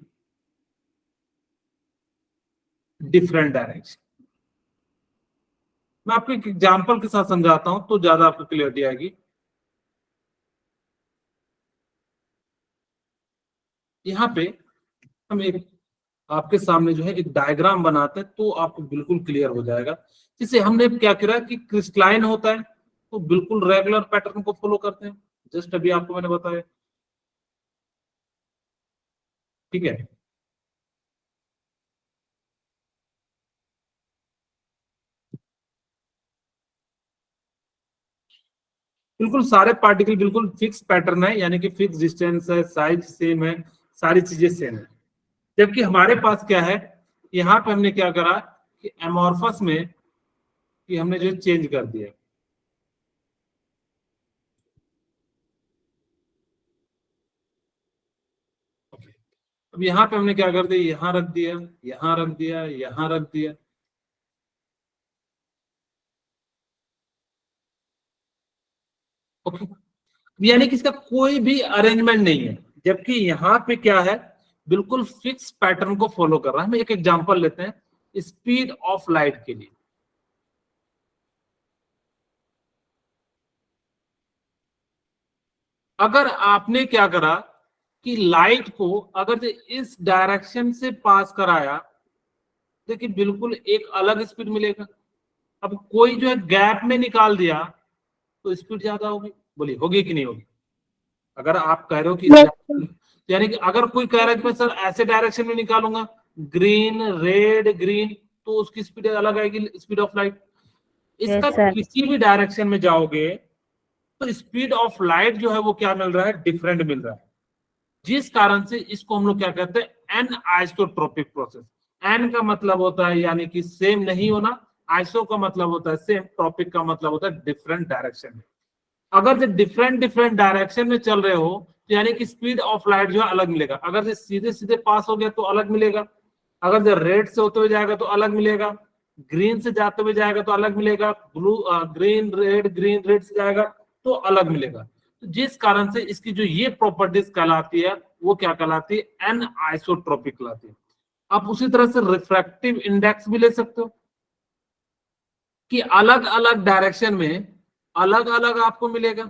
different direction। मैं आपको एक एग्जांपल के साथ समझाता हूं तो ज्यादा आपको क्लियरिटी आएगी। यहाँ पे हम एक आपके सामने जो है एक डायग्राम बनाते हैं तो आपको बिल्कुल क्लियर हो जाएगा। जिसे हमने क्या किया कि क्रिस्टलाइन होता है तो बिल्कुल रेगुलर पैटर्न को फॉलो करते हैं, जस्ट अभी आपको मैंने बताया, ठीक है। बिल्कुल सारे पार्टिकल बिल्कुल फिक्स पैटर्न है, यानी कि फिक्स डिस्टेंस है, साइज सेम है, सारी चीजें सेम है। जबकि हमारे पास क्या है, यहाँ पे हमने क्या करा कि एमॉर्फस में कि हमने जो चेंज कर दिया। अब यहाँ पे हमने क्या कर दिया, यहाँ रख दिया, यहाँ रख दिया, यहाँ रख दिया। ओके, यानी कि इसका कोई भी अरेंजमेंट नहीं है, जबकि यहाँ पे क्या है, बिल्कुल फिक्स पैटर्न को फॉलो कर रहा है। हम एक एग्जांपल लेते हैं स्पीड ऑफ लाइट के लिए। अगर आपने क्या करा कि लाइट को अगर इस डायरेक्शन से पास कराया, देखिए बिल्कुल एक अलग स्पीड मिलेगा। अब कोई जो है गैप में निकाल दिया तो स्पीड ज्यादा होगी, बोलिए होगी कि नहीं होगी? अगर आप कह रहे हो कि यानी कि अगर कोई कह रहा है कि मैं सर ऐसे डायरेक्शन में निकालूंगा, ग्रीन रेड ग्रीन, तो उसकी स्पीड अलग आएगी, स्पीड ऑफ लाइट। इसका किसी भी डायरेक्शन में जाओगे तो स्पीड ऑफ लाइट जो है वो क्या मिल रहा है, डिफरेंट मिल रहा है। जिस कारण से इसको हम लोग क्या कहते हैं, एन आइसोट्रोपिक प्रोसेस। एन का मतलब होता है यानी कि सेम नहीं होना, आइसो का मतलब होता है सेम, ट्रॉपिक का मतलब होता है डिफरेंट डायरेक्शन में। अगर जो डिफरेंट डिफरेंट डायरेक्शन में चल रहे हो तो यानी कि स्पीड ऑफ लाइट जो है अलग मिलेगा। अगर जो सीधे सीधे पास हो गया तो अलग मिलेगा, अगर जो रेड से होते हुए जाएगा तो अलग मिलेगा, ग्रीन से जाते हुए जाएगा तो अलग मिलेगा, ब्लू ग्रीन रेड से जाएगा तो अलग मिलेगा। तो जिस कारण से इसकी जो ये प्रॉपर्टीज कहलाती है वो क्या कहलाती है, एन आइसोट्रोपिक कहलाती है। आप उसी तरह से रिफ्रैक्टिव इंडेक्स भी ले सकते हो कि अलग अलग डायरेक्शन में अलग अलग आपको मिलेगा,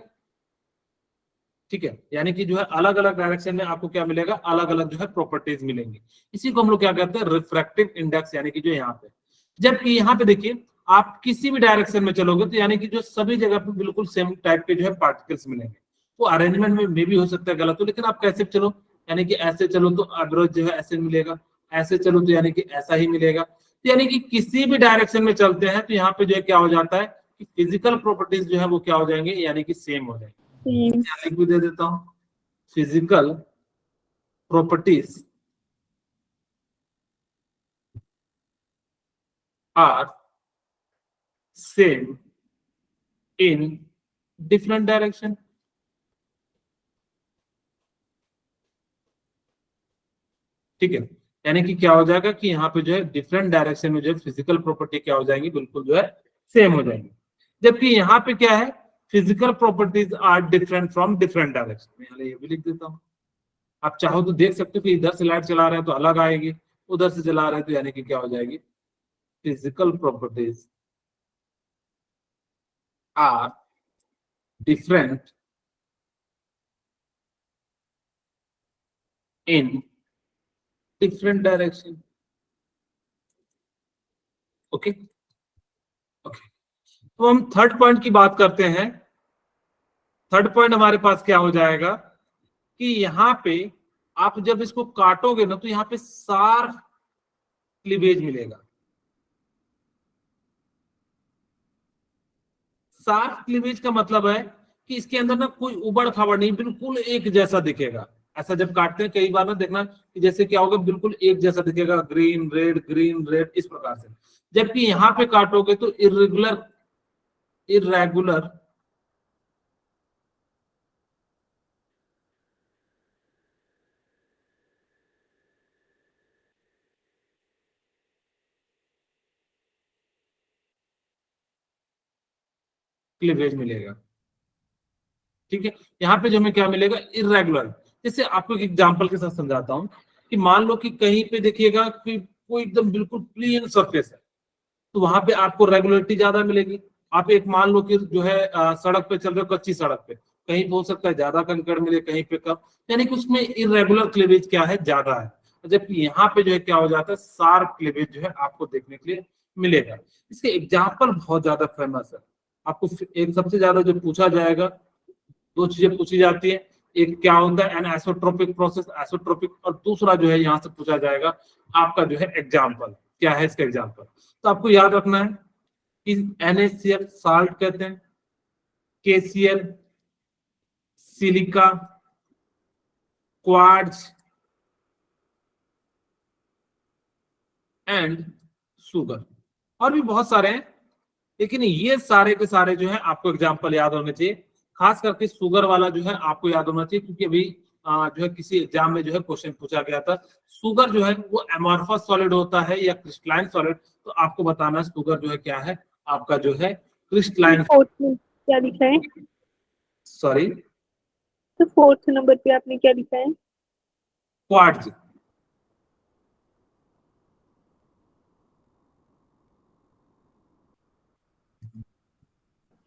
ठीक है। यानी कि जो है अलग अलग डायरेक्शन में आपको क्या मिलेगा, अलग अलग जो है प्रॉपर्टीज मिलेंगी। इसी को हम लोग क्या कहते हैं, रिफ्रैक्टिव इंडेक्स, यानी कि जो यहाँ पे। जबकि यहाँ पे देखिए आप किसी भी डायरेक्शन में चलोगे तो यानी कि जो सभी जगह पे बिल्कुल सेम टाइप के जो है पार्टिकल्स मिलेंगे। वो अरेंजमेंट में भी हो सकता है गलत हो, लेकिन आप कैसे चलो, यानी कि ऐसे चलो तो एवरेज जो है ऐसे मिलेगा, ऐसे चलो तो यानी कि ऐसा ही मिलेगा। तो यानी कि किसी भी डायरेक्शन में चलते हैं तो यहाँ पे जो है क्या हो जाता है कि फिजिकल प्रॉपर्टीज जो है वो क्या हो जाएंगे, यानी कि सेम हो जाएंगे। भी दे देता हूं, physical properties are same in different direction. ठीक है, यानी कि क्या हो जाएगा कि यहाँ पे जो है डिफरेंट डायरेक्शन में जो है फिजिकल प्रॉपर्टी क्या हो जाएंगी, बिल्कुल जो है सेम हो जाएंगी। जबकि यहाँ पे क्या है, physical properties are different from different direction. यहाँ ये भी लिख देता हूँ, आप चाहो तो देख सकते हो कि इधर से लाइट चला रहे हैं तो अलग आएगी, उधर से चला रहे हैं तो यानी कि क्या हो जाएगी, physical properties are different in different direction. Okay okay, तो हम थर्ड पॉइंट की बात करते हैं। थर्ड पॉइंट हमारे पास क्या हो जाएगा कि यहाँ पे आप जब इसको काटोगे ना तो यहाँ पे शार्प क्लीवेज मिलेगा। शार्प क्लीवेज का मतलब है कि इसके अंदर ना कोई उबड़ खाबड़ नहीं, बिल्कुल एक जैसा दिखेगा। ऐसा जब काटते हैं कई बार ना देखना कि जैसे क्या होगा, बिल्कुल एक जैसा दिखेगा, ग्रीन रेड इस प्रकार से। जबकि यहाँ पे काटोगे तो इरेगुलर क्लीवेज मिलेगा। ठीक है, यहाँ पे जो हमें क्या मिलेगा, इरेगुलर। जैसे आपको एक एग्जांपल के साथ समझाता हूँ कि मान लो कि कहीं पे देखिएगा कि कोई एकदम बिल्कुल प्लेन सरफेस है तो वहां पे आपको रेगुलरिटी ज्यादा मिलेगी। आप एक मान लो कि जो है सड़क पे चल रहे हो, कच्ची सड़क पे, कहीं हो सकता है ज्यादा कंकड़ मिले, कहीं पे कम, यानी कि उसमें इरेगुलर क्लीवेज क्या है, ज्यादा है। जबकि यहाँ पे जो है क्या हो जाता है, शार्प क्लीवेज जो है आपको देखने के लिए मिलेगा। इसके एग्जाम्पल बहुत ज्यादा फेमस है। आपको एक सबसे ज्यादा जो पूछा जाएगा, दो चीजें पूछी जाती है, एक क्या होता है एन आइसोट्रोपिक प्रोसेस, आइसोट्रोपिक, और दूसरा जो है यहाँ से पूछा जाएगा आपका जो है एग्जाम्पल क्या है इसका एग्जाम्पल। तो आपको याद रखना है कि NaCl साल्ट कहते हैं, KCl silica, quartz and sugar, और भी बहुत सारे हैं, लेकिन ये सारे के सारे जो है आपको एग्जाम्पल याद होने चाहिए। खास करके शुगर वाला जो है आपको याद होना चाहिए, क्योंकि अभी जो है किसी एग्जाम में जो है क्वेश्चन पूछा गया था। शुगर जो है वो एमॉर्फस सॉलिड होता है या क्रिस्टलाइन सॉलिड, तो आपको बताना है शुगर जो है क्या है, आपका जो है क्रिस्टलाइन। फोर्थ में क्या लिखा है? सॉरी, तो फोर्थ नंबर पे आपने क्या लिखा है? क्वार्ट्ज।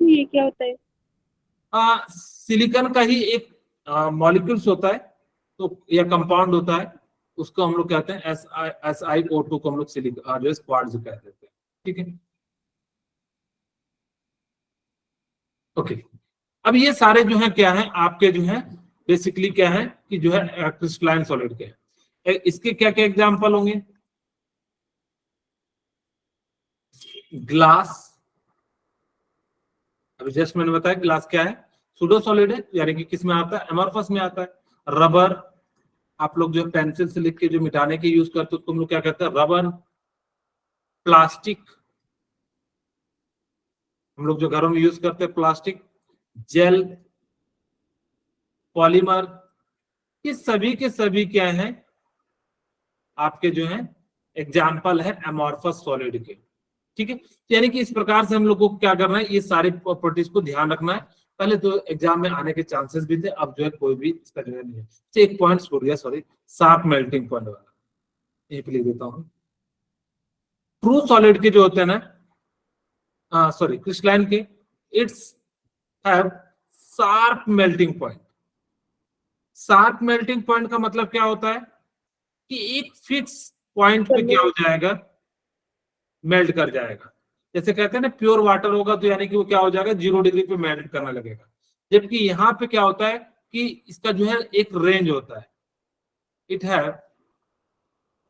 तो ये क्या होता है? सिलिकॉन का ही एक मॉलिक्यूल्स होता है, तो या कंपाउंड होता है, उसको हम लोग कहते हैं SiO2 को हम लोग सिलिकॉन जो है क्वार्ट्ज कह देते हैं। ठीक है, ओके। अब ये सारे जो है क्या है आपके जो है बेसिकली क्या है कि जो है क्रिस्टलाइन सॉलिड के हैं। इसके क्या क्या एग्जांपल होंगे? ग्लास, अभी जस्ट मैंने बताया ग्लास क्या है, सूडो सॉलिड है, यानी कि किस में आता है, एमॉर्फस में आता है। रबर, आप लोग जो पेंसिल से लिख के जो मिटाने के यूज करते हो, तुम लोग क्या कहते हैं, रबर। प्लास्टिक, हम लोग जो घरों में यूज करते हैं प्लास्टिक। जेल, पॉलीमर, ये सभी के सभी क्या है आपके जो है एग्जाम्पल है एमॉर्फस सॉलिड के। ठीक है, यानी कि इस प्रकार से हम लोग को क्या करना है, ये सारी प्रॉपर्टीज को ध्यान रखना है। पहले तो एग्जाम में आने के चांसेस भी थे, अब जो है कोई भी इसका जो है नहीं है। एक पॉइंट छोड़ दिया, सॉरी, शार्प मेल्टिंग पॉइंट वाला यहीं पे लिख देता हूं। ट्रू सॉलिड के जो होते हैं ना, सॉरी क्रिस्टलाइन के, it's have sharp melting point. Sharp melting point का मतलब क्या होता है कि एक फिक्स पॉइंट पे क्या हो जाएगा, मेल्ट कर जाएगा। जैसे कहते हैं ना प्योर वाटर होगा तो यानी कि वो क्या हो जाएगा, 0 डिग्री पे मेल्ट करने लगेगा। जबकि यहाँ पे क्या होता है कि इसका जो है एक रेंज होता है, इट हैव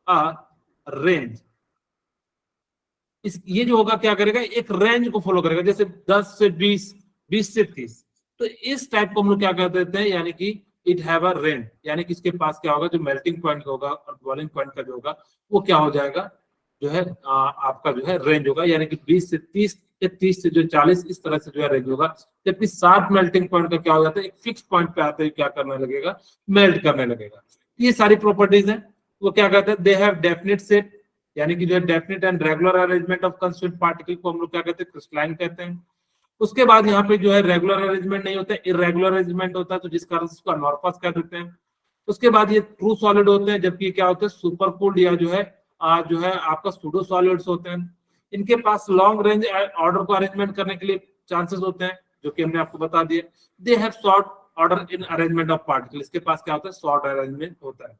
अ रेंज। ये जो होगा क्या करेगा, एक रेंज को फॉलो करेगा, जैसे 10 से 20, 20 से 30। तो इस टाइप को हम लोग क्या कर देते हैं, यानी कि इट हैव अ रेंज, यानी कि इसके पास क्या होगा, जो मेल्टिंग पॉइंट होगा और बॉइलिंग पॉइंट का जो होगा वो क्या हो जाएगा, जो है आपका जो है रेंज होगा, यानी कि 20 से 30 या 30 से जो 40, इस तरह से जो है रेंज होगा। जबकि शार्प मेल्टिंग पॉइंट का क्या हो जाता है, एक फिक्स पॉइंट पे आते ही क्या करने लगेगा, मेल्ट करने लगेगा। ये सारी प्रॉपर्टीज हैं, वो क्या कहते हैं, दे हैव डेफिनेट सेट, यानी कि जो है definite and regular arrangement of constituent particle को हम लोग क्या कहते हैं, क्रिस्टलाइन कहते हैं। उसके बाद यहाँ पे जो है रेगुलर अरेंजमेंट नहीं होता है, इरेगुलर अरेंजमेंट होता है, तो जिस कारण से उसको अमॉर्फस कह देते हैं। उसके बाद ये ट्रू सॉलिड होते हैं, जबकि क्या होते हैं, सुपर कूल्ड या जो है आपका सूडो सॉलिड्स होते हैं। इनके पास लॉन्ग रेंज ऑर्डर को अरेंजमेंट करने के लिए चांसेस होते हैं, जो कि हमने आपको बता दिए। They have short order in arrangement of particle, इसके पास क्या होता है, शॉर्ट अरेंजमेंट होता है।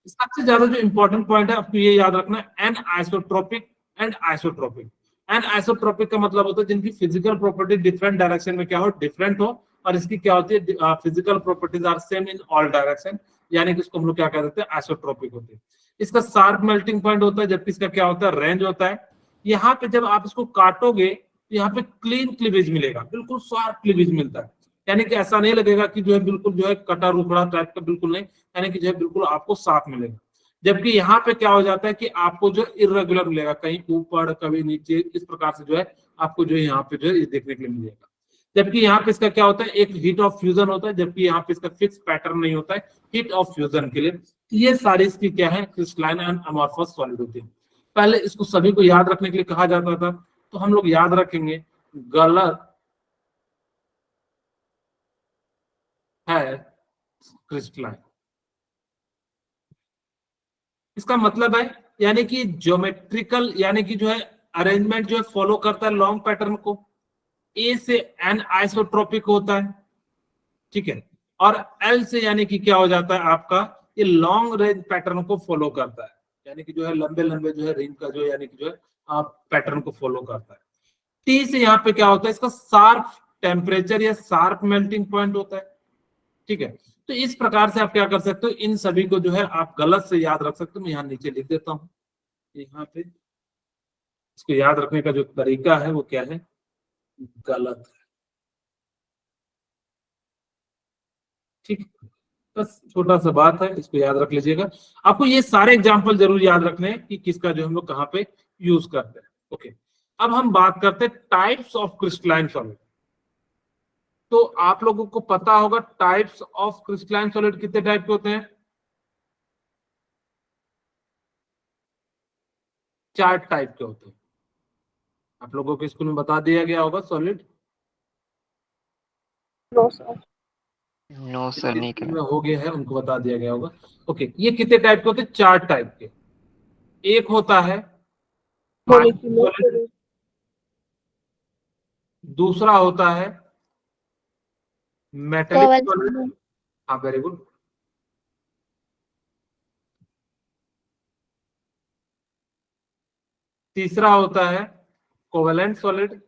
सबसे ज्यादा जो इंपॉर्टेंट पॉइंट है आपको ये याद रखना है, anisotropic and isotropic. Anisotropic का मतलब होता है जिनकी फिजिकल प्रॉपर्टी डिफरेंट डायरेक्शन में क्या हो, डिफरेंट हो, और इसकी क्या होती है, physical properties are same in all direction, यानी कि उसको हम लोग क्या कह देते हैं, आइसोट्रोपिक होते हैं। इसका शार्प मेल्टिंग पॉइंट होता है, जबकि इसका क्या होता है, रेंज होता है। यहाँ पे जब आप इसको काटोगे तो यहाँ पे क्लीन क्लीवेज मिलेगा, बिल्कुल शार्प क्लीवेज मिलता है, यानी कि ऐसा नहीं लगेगा कि जो है बिल्कुल जो है कटा रुपड़ा टाइप का, बिल्कुल नहीं, यानी कि जो है बिल्कुल आपको साफ मिलेगा। जबकि यहाँ पे क्या हो जाता है कि आपको जो इरेगुलर मिलेगा, कहीं ऊपर कभी नीचे, इस प्रकार से जो है आपको जो है यहाँ पे जो है देखने के लिए मिलेगा। जबकि यहाँ पे इसका क्या होता है, एक हीट ऑफ फ्यूजन होता है, जबकि यहाँ पे इसका फिक्स पैटर्न नहीं होता है हीट ऑफ फ्यूजन के लिए। ये सारी इसकी क्या है, क्रिस्टलाइन एंड अमॉर्फस सॉलिड होती है। पहले इसको सभी को याद रखने के लिए कहा जाता था, तो हम लोग याद रखेंगे गलत है क्रिस्टलाइन। इसका मतलब है यानी कि ज्योमेट्रिकल, यानी कि जो है अरेंजमेंट जो है फॉलो करता है लॉन्ग पैटर्न को। ए से एन आइसोट्रोपिक होता है, ठीक है, और एल से यानी कि क्या हो जाता है आपका ये लॉन्ग रेंज पैटर्न को फॉलो करता है, यानी कि जो है लंबे लंबे जो है रिंग का जो यानी कि जो है पैटर्न को फॉलो करता है। टी से यहाँ पे क्या होता है, इसका शार्प टेम्परेचर या शार्प मेल्टिंग पॉइंट होता है। ठीक है, तो इस प्रकार से आप क्या कर सकते हो, इन सभी को जो है आप गलत से याद रख सकते हो। मैं यहाँ नीचे लिख देता हूँ, यहाँ पे इसको याद रखने का जो तरीका है वो क्या है, गलत है। ठीक, बस छोटा सा बात है, इसको याद रख लीजिएगा। आपको ये सारे एग्जांपल जरूर याद रखने हैं कि किसका जो हम लोग कहाँ पे यूज करते हैं। ओके, अब हम बात करते हैं टाइप्स ऑफ क्रिस्टलाइन सॉलिड। तो आप लोगों को पता होगा टाइप्स ऑफ क्रिस्टलाइन सॉलिड कितने टाइप के होते हैं, 4 टाइप के होते हैं। आप लोगों के स्कूल में बता दिया गया होगा solid, no sir. No sir, नहीं स्कूल करा। में हो गया है उनको बता दिया गया होगा। ओके, ये कितने टाइप के होते हैं, 4 टाइप के। एक होता है मॉलिक्यूलर solid, सॉलिड, दूसरा होता है मेटेलिक Covalent सॉलिड। हाँ, वेरी गुड। तीसरा होता है कोवेलेंट सॉलिड।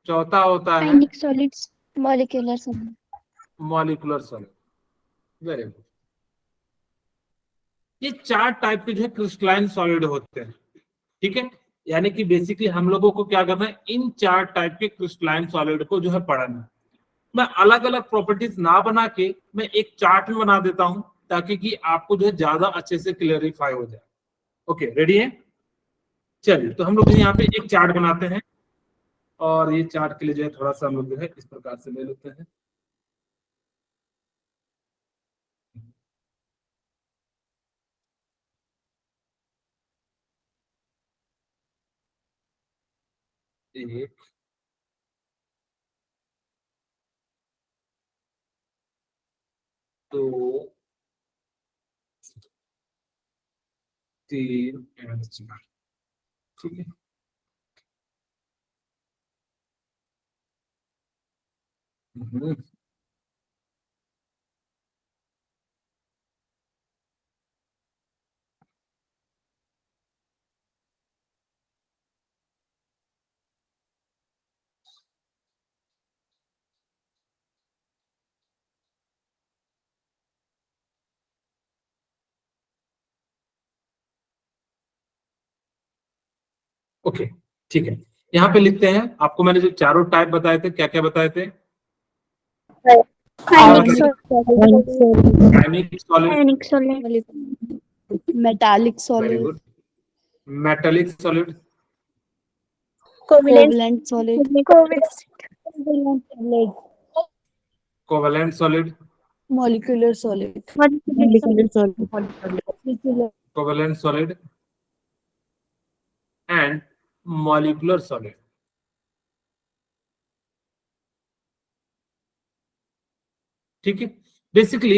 चौथा होता है ionic solids, molecular solid. Molecular solid. Very good. ये 4 टाइप के जो है क्रिस्टलाइन सॉलिड होते हैं। ठीक है, यानी कि बेसिकली हम लोगों को क्या करना है, इन 4 टाइप के क्रिस्टलाइन सॉलिड को जो है पढ़ना है। मैं अलग अलग प्रॉपर्टीज ना बना के मैं एक चार्ट में बना देता हूं, ताकि कि आपको जो है ज्यादा अच्छे से क्लियरिफाई हो जाए। ओके, रेडी है? चलिए, तो हम लोग यहाँ पे एक चार्ट बनाते हैं, और ये चार्ट के लिए जो है थोड़ा सा हम लोग जो है इस प्रकार से ले लेते हैं। एक, दो, 3 एंड 4। ठीक है, हम्म, ओके, ठीक है। यहाँ पे लिखते हैं, आपको मैंने जो चारों टाइप बताए थे, क्या क्या बताए थे? Ionic ionic solid, Ionic solid, metallic very solid, good. Metallic solid, covalent solid, covalent solid, molecular solid, covalent solid and molecular solid. ठीक है, बेसिकली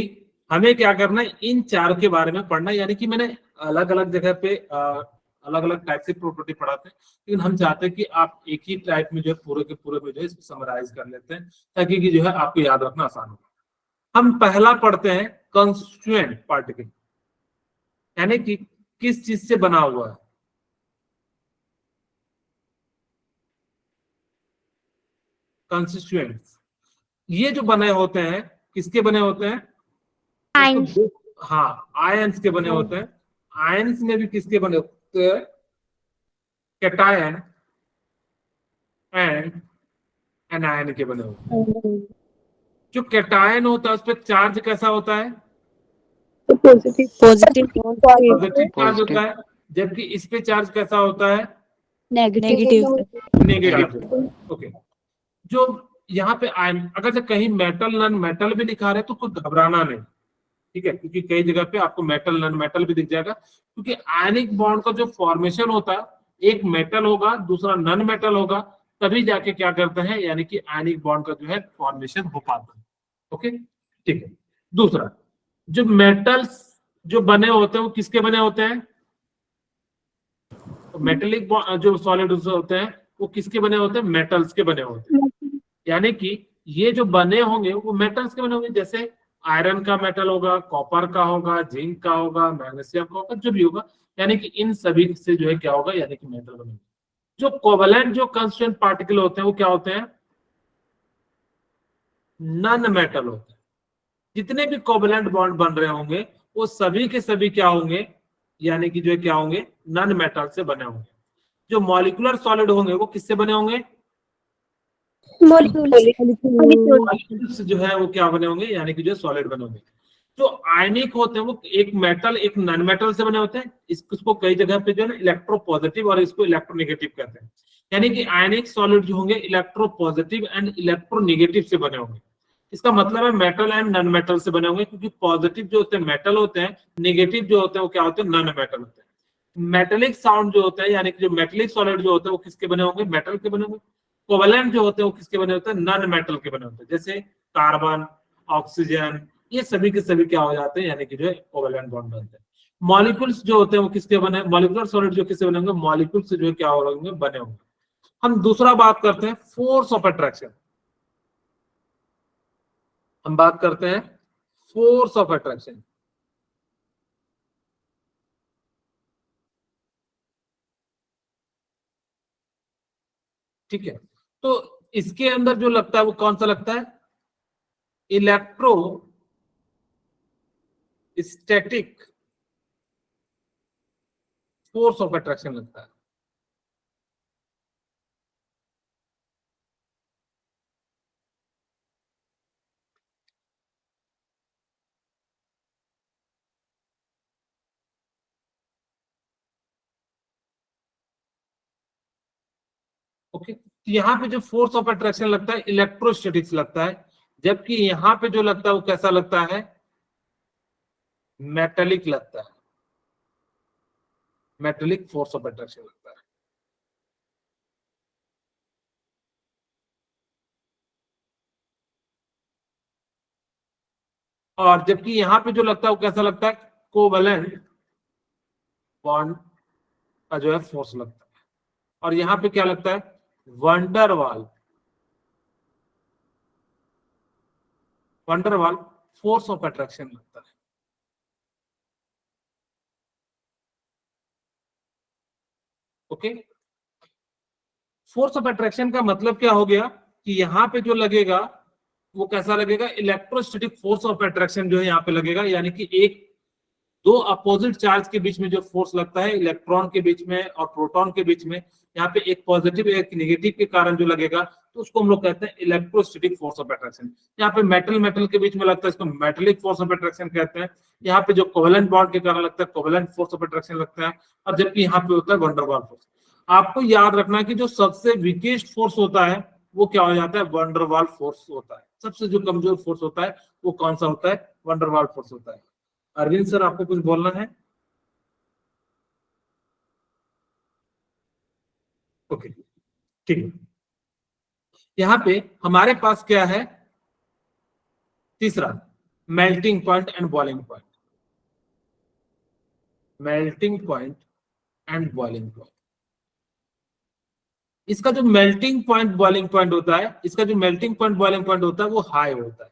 हमें क्या करना है, इन 4 के बारे में पढ़ना है। यानी कि मैंने अलग अलग जगह पे अलग अलग टाइप से प्रॉपर्टी पढ़ाते हैं, लेकिन हम चाहते हैं कि आप एक ही टाइप में जो है पूरे के पूरे में जो है इसको समराइज कर लेते हैं, ताकि कि जो है आपको याद रखना आसान हो। हम पहला पढ़ते हैं कंस्टिट्यूएंट पार्टिकल, यानी कि किस चीज से बना हुआ है। कंस्टिट्यूएंट्स, ये जो बने होते हैं किसके बने होते हैं? Ions. हाँ, आयंस के बने होते हैं। आयंस में भी किसके बने होते हैं? कैटायन एंड एनायन के बने होते हैं। जो कैटायन होता है उस पर चार्ज कैसा होता है? तो पॉजिटिव पॉजिटिव चार्ज होता है, जबकि इस पे चार्ज कैसा होता है? negative, negative. ओके, जो यहाँ पे आयन, अगर जो कहीं मेटल नॉन मेटल भी लिखा रहे तो कोई घबराना नहीं। ठीक है, क्योंकि कई जगह पे आपको मेटल नॉन मेटल भी दिख जाएगा, क्योंकि आयनिक बॉन्ड का जो फॉर्मेशन होता है, एक मेटल होगा दूसरा नॉन मेटल होगा, तभी जाके क्या करते हैं, यानी कि आयनिक बॉन्ड का जो है फॉर्मेशन हो पाता है। ओके, ठीक है। दूसरा, जो मेटल्स जो बने होते हैं वो किसके बने होते हैं? मेटेलिक जो सॉलिड होते हैं वो किसके बने होते हैं? मेटल्स के बने होते हैं। यानी कि ये जो बने होंगे वो मेटल्स के बने होंगे, जैसे आयरन का मेटल होगा, कॉपर का होगा, जिंक का होगा, मैग्नीशियम का होगा, जो भी होगा, यानी कि इन सभी से जो है क्या होगा, यानी कि मेटल बनेंगे। जो कोवेलेंट जो कंस्टिट्यूएंट पार्टिकल होते हैं वो क्या होते हैं, नन मेटल होते हैं। जितने भी कोवेलेंट बॉन्ड बन रहे होंगे वो सभी के सभी क्या होंगे, यानी कि जो है क्या होंगे, नन मेटल से बने होंगे। जो मॉलिक्यूलर सॉलिड होंगे वो किससे बने होंगे, मॉलिक्यूल्स जो है वो क्या बने होंगे, यानी कि जो सॉलिड बने होंगे। जो आयनिक होते हैं वो एक मेटल एक नॉन मेटल से बने होते हैं। इसको कई जगह पे जो है इलेक्ट्रो पॉजिटिव और इसको इलेक्ट्रोनेगेटिव कहते हैं। यानी कि आयनिक सॉलिड जो होंगे इलेक्ट्रो पॉजिटिव एंड इलेक्ट्रोनेगेटिव से बने होंगे। इसका मतलब है मेटल एंड नॉन मेटल से बने होंगे, क्योंकि पॉजिटिव जो होते हैं मेटल होते हैं, नेगेटिव जो होते हैं वो क्या होते हैं, नॉन मेटल होते हैं। मेटेलिक साउंड जो होता है, यानी कि जो मेटेलिक सॉलिड जो होते हैं वो किसके बने होंगे, मेटल के बने होंगे। कोवेलेंट जो होते हैं वो किसके बने होते हैं, नॉन मेटल के बने होते हैं, जैसे कार्बन, ऑक्सीजन, ये सभी के सभी क्या हो जाते हैं, यानी कि जो है कोवेलेंट बॉन्ड बनते हैं। मॉलिक्यूल्स जो होते हैं वो किसके बने, मॉलिक्यूलर सॉलिड जो किससे बने होंगे, मॉलिक्यूल से जो है क्या होंगे, बने होंगे। हम दूसरा बात करते हैं फोर्स ऑफ अट्रैक्शन। हम बात करते हैं फोर्स ऑफ अट्रैक्शन। ठीक है, तो इसके अंदर जो लगता है वो कौन सा लगता है, electro static force of attraction लगता है। ओके, तो यहाँ पे जो फोर्स ऑफ अट्रैक्शन लगता है इलेक्ट्रोस्टैटिक्स लगता है, जबकि यहाँ पे जो लगता है वो कैसा लगता है, मेटेलिक लगता है। मेटेलिक फोर्स ऑफ अट्रैक्शन लगता है। और जबकि यहाँ पे जो लगता है वो कैसा लगता है, कोवेलेंट बॉन्ड का जो है फोर्स लगता है। और यहाँ पे क्या लगता है, वंडरवाल फोर्स ऑफ अट्रैक्शन लगता है। ओके, फोर्स ऑफ अट्रैक्शन का मतलब क्या हो गया कि यहाँ पे जो लगेगा वो कैसा लगेगा, इलेक्ट्रोस्टैटिक फोर्स ऑफ अट्रैक्शन जो है यहाँ पे लगेगा। यानी कि एक दो अपोजिट चार्ज के बीच में जो फोर्स लगता है, इलेक्ट्रॉन के बीच में और प्रोटॉन के बीच में, यहाँ पे एक पॉजिटिव एक नेगेटिव के कारण जो लगेगा, तो उसको हम लोग कहते हैं इलेक्ट्रोस्टैटिक फोर्स ऑफ अट्रैक्शन। यहाँ पे मेटल के बीच में लगता है, इसको मेटेलिक फोर्स ऑफ अट्रैक्शन कहते हैं। यहाँ पे जो कोवेलेंट बॉन्ड के कारण लगता है कोवेलेंट फोर्स ऑफ अट्रैक्शन लगता है। और जबकि यहाँ पे होता है वंडरवाल फोर्स। आपको याद रखना है कि जो सबसे वीकेस्ट फोर्स होता है वो क्या हो जाता है, वंडरवाल फोर्स होता है। सबसे जो कमजोर फोर्स होता है वो कौन सा होता है, वंडरवाल फोर्स होता है। अरविंद सर आपको कुछ बोलना है? ओके, ठीक है। यहां पे हमारे पास क्या है, तीसरा, melting point and boiling point. Melting point and boiling point. इसका जो मेल्टिंग पॉइंट बॉइलिंग पॉइंट होता है, इसका जो मेल्टिंग पॉइंट बॉइलिंग पॉइंट होता है वो हाई होता है,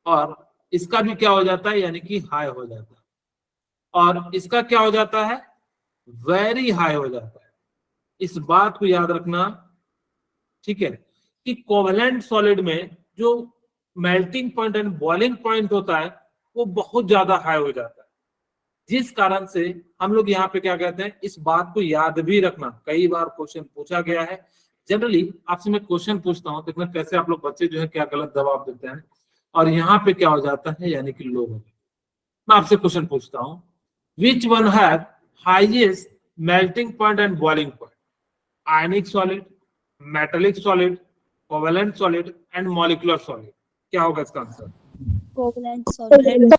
और इसका भी क्या हो जाता है, यानी कि हाई हो जाता है। और इसका क्या हो जाता है, वेरी हाई हो जाता है। इस बात को याद रखना, ठीक है, कि कोवेलेंट सॉलिड में जो melting point and boiling point होता है वो बहुत ज्यादा हाई हो जाता है। जिस कारण से हम लोग यहाँ पे क्या कहते हैं, इस बात को याद भी रखना, कई बार क्वेश्चन पूछा गया है। जनरली आपसे मैं क्वेश्चन पूछता हूँ, देखना कैसे आप लोग बच्चे जो है क्या गलत जवाब देते हैं, और यहाँ पे क्या हो जाता है, यानी कि लो हो जाता है। मैं आपसे क्वेश्चन पूछता हूँ, which one have highest melting point and boiling point, ionic solid, metallic solid, covalent solid and molecular solid? क्या होगा इसका आंसर? Covalent solid.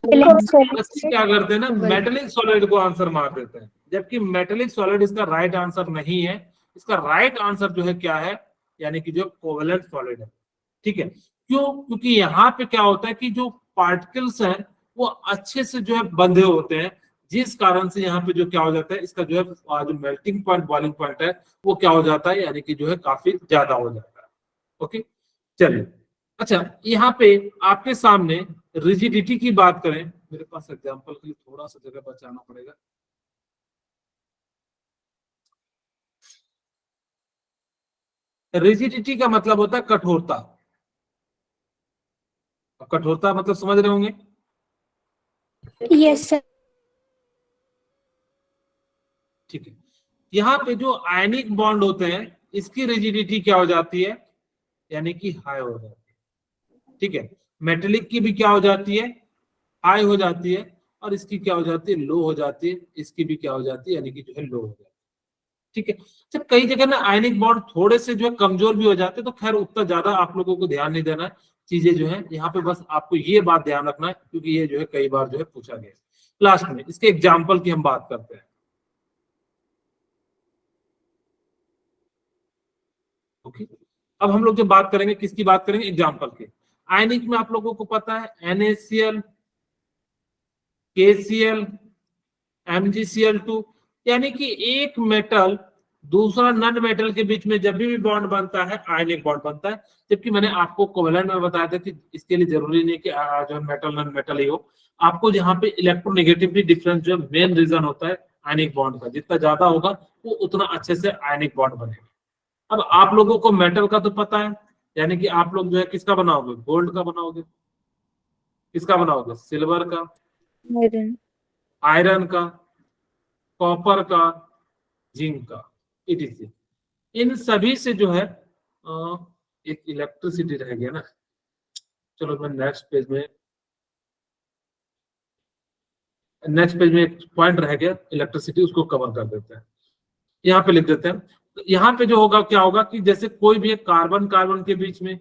क्या करते हैं ना, मेटेलिक सॉलिड को आंसर मार देते हैं, जबकि मेटेलिक सॉलिड इसका राइट आंसर नहीं है। इसका राइट आंसर जो है क्या है, यानी कि जो कोवेलेंट सॉलिड है। ठीक है, क्यों? क्योंकि यहाँ पे क्या होता है कि जो पार्टिकल्स हैं वो अच्छे से जो है बंधे होते हैं, जिस कारण से यहाँ पे जो क्या हो जाता है, इसका जो है जो मेल्टिंग पॉइंट बॉइलिंग पॉइंट है वो क्या हो जाता है, यानी कि जो है काफी ज्यादा हो जाता है। ओके, चलिए। अच्छा, यहाँ पे आपके सामने रिजिडिटी की बात करें, मेरे पास एग्जांपल के लिए थोड़ा सा जगह बचाना पड़ेगा। रिजिडिटी का मतलब होता है कठोरता। कठोरता मतलब समझ रहे होंगे। Yes, sir. ठीक है, यहाँ पे जो आयनिक बॉन्ड होते हैं इसकी रिजिडिटी क्या हो जाती है, यानी कि हाई हो जाती है। ठीक है, मेटेलिक की भी क्या हो जाती है, हाई हो जाती है, और इसकी क्या हो जाती है, लो हो जाती है। इसकी भी क्या हो जाती है, यानी कि जो है लो हो जाती है। ठीक है, जब कई जगह ना आयनिक बॉन्ड थोड़े से जो है कमजोर भी हो जाते हैं, तो खैर उतना ज्यादा आप लोगों को ध्यान नहीं देना है। चीजें जो है यहाँ पे बस आपको ये बात ध्यान रखना है, क्योंकि ये जो है कई बार जो है पूछा गया है। लास्ट में इसके एग्जाम्पल की हम बात करते हैं। ओके, अब हम लोग जो बात करेंगे किसकी बात करेंगे, एग्जाम्पल की। आयनिक में आप लोगों को पता है NaCl, KCl, MgCl2, यानी कि एक मेटल दूसरा नॉन मेटल के बीच में जब भी बॉन्ड बनता है आयनिक बॉन्ड बनता है। जबकि मैंने आपको कोवेलेंट में बताया था कि इसके लिए जरूरी नहीं कि जो मेटल नॉन मेटल ही हो, आपको जहाँ पे इलेक्ट्रोनेगेटिविटी डिफरेंस जो मेन रीजन होता है आयनिक बॉन्ड का, जितना ज्यादा होगा वो उतना अच्छे से आयनिक बॉन्ड बनेगा। अब आप लोगों को मेटल का तो पता है, यानी कि आप लोग जो है किसका बनाओगे, गोल्ड का बनाओगे, किसका बनाओगे, सिल्वर का, आयरन का, कॉपर का, जिंक का, etc। इन सभी से जो है एक इलेक्ट्रिसिटी रह गया ना। चलो मैं नेक्स्ट पेज में एक पॉइंट रह गया इलेक्ट्रिसिटी, उसको कवर कर देते हैं, यहाँ पे लिख देते हैं। तो यहाँ पे जो होगा क्या होगा कि जैसे कोई भी कार्बन कार्बन के बीच में,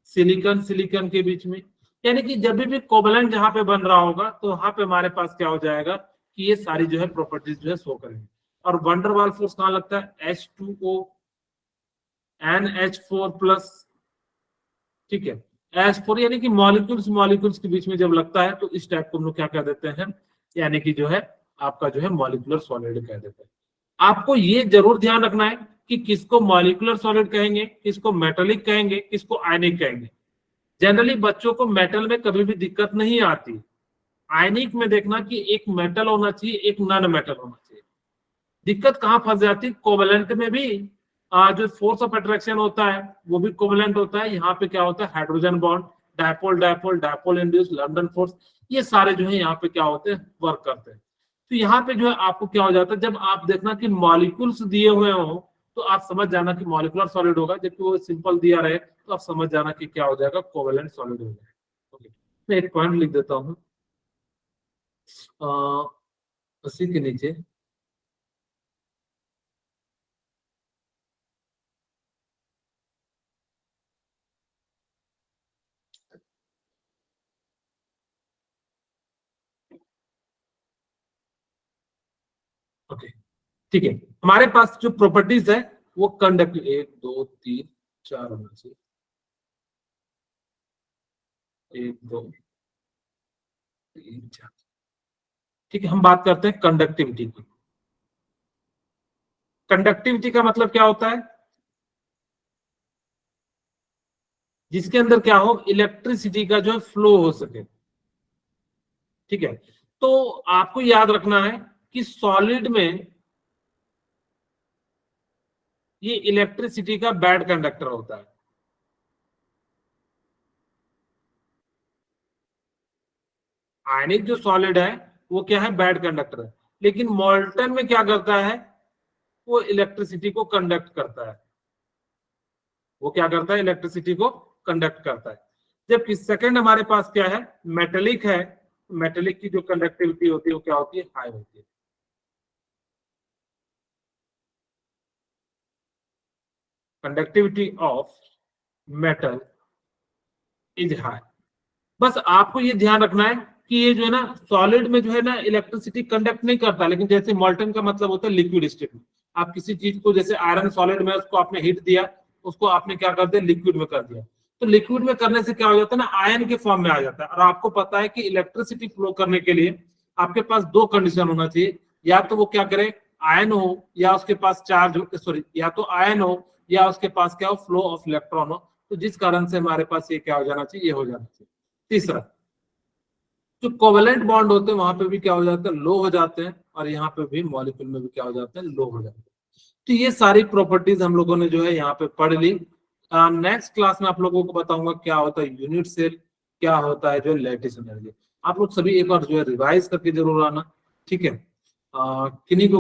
सिलिकॉन सिलिकॉन के बीच में, यानी कि जब भी कोवेलेंट जहाँ पे बन रहा होगा तो वहां पे हमारे पास क्या हो जाएगा कि ये सारी जो है प्रॉपर्टीज जो है शो करेंगे। और वंडर वाल फोर्स कहाँ लगता है, H2O NH4+। ठीक है, H4 यानी कि मॉलिक्यूल्स के बीच में जब लगता है तो इस टाइप को हम लोग क्या कह देते हैं, यानी कि जो है आपका जो है मॉलिक्यूलर सॉलिड कह देते हैं। आपको ये जरूर ध्यान रखना है कि किसको मॉलिक्यूलर सॉलिड कहेंगे, किसको मेटेलिक कहेंगे, किसको आयनिक कहेंगे। जनरली बच्चों को मेटल में कभी भी दिक्कत नहीं आती, आयनिक में देखना कि एक मेटल होना चाहिए, एक नॉन मेटल होना चाहिए। दिक्कत कहाँ फंस जाती है, कोवेलेंट में भी जो फोर्स ऑफ अट्रैक्शन होता है वो भी कोवेलेंट होता है। यहाँ पे क्या होता है, hydrogen bond, dipole dipole dipole induce London force, ये सारे जो है यहाँ पे क्या होते हैं, वर्क करते हैं। तो यहाँ पे जो है आपको क्या हो जाता है, जब आप देखना कि मॉलिक्यूल्स दिए हुए हो तो आप समझ जाना कि मॉलिक्यूलर सॉलिड होगा, जबकि वो सिंपल दिया रहे तो आप समझ जाना कि क्या हो जाएगा, कोवेलेंट सॉलिड हो जाएगा। ओके, मैं एक पॉइंट लिख देता हूँ उसी के नीचे। ओके, ठीक है, हमारे पास जो प्रॉपर्टीज है वो कंडक्टिव 1 2 3 4 होना चाहिए, 1 2 3 4। ठीक है, हम बात करते हैं कंडक्टिविटी की। कंडक्टिविटी का मतलब क्या होता है, जिसके अंदर क्या हो, इलेक्ट्रिसिटी का जो है फ्लो हो सके। ठीक है, तो आपको याद रखना है कि सॉलिड में ये इलेक्ट्रिसिटी का बैड कंडक्टर होता है। आयनिक जो सॉलिड है वो क्या है, बैड कंडक्टर है। लेकिन मोल्टन में क्या करता है, वो इलेक्ट्रिसिटी को कंडक्ट करता है। वो क्या करता है, इलेक्ट्रिसिटी को कंडक्ट करता है। जबकि सेकंड हमारे पास क्या है, मेटेलिक है। मेटेलिक की जो कंडक्टिविटी होती है वो क्या होती है, हाई होती है। Conductivity of metal is high. बस आपको ये ध्यान रखना है कि ये जो है ना सॉलिड में जो है ना इलेक्ट्रिसिटी कंडक्ट नहीं करता, लेकिन जैसे मोल्टन का मतलब होता है लिक्विड स्टेट में। आप किसी चीज को, जैसे आयरन सॉलिड में उसको आपने हीट दिया, उसको आपने क्या कर दिया, लिक्विड में कर दिया। तो लिक्विड में करने से क्या हो जाता है ना, आयन के फॉर्म में आ जाता है। और आपको पता है कि इलेक्ट्रिसिटी फ्लो करने के लिए आपके पास दो कंडीशन होना चाहिए, या तो वो क्या करे, आयन हो, या उसके पास चार्ज हो, सॉरी, या तो आयन हो या उसके पास क्या हो, फ्लो ऑफ इलेक्ट्रॉन हो। तो जिस कारण से हमारे पास ये क्या हो जाना चाहिए, ये हो जाना चाहिए। तीसरा, जो कोवेलेंट बॉन्ड होते हैं वहां पे भी क्या हो जाता है, लो हो जाते हैं, और यहाँ पे भी मॉलिक्यूल में भी क्या हो जाते हैं, लो हो जाते हैं। तो ये सारी प्रॉपर्टीज हम लोगों ने जो है यहाँ पे पढ़ ली। नेक्स्ट क्लास में आप लोगों को बताऊंगा क्या होता है यूनिट सेल, क्या होता है जो लैटिस एनर्जी। आप लोग सभी एक बार जो है रिवाइज करके जरूर आना, ठीक है। किन्हीं को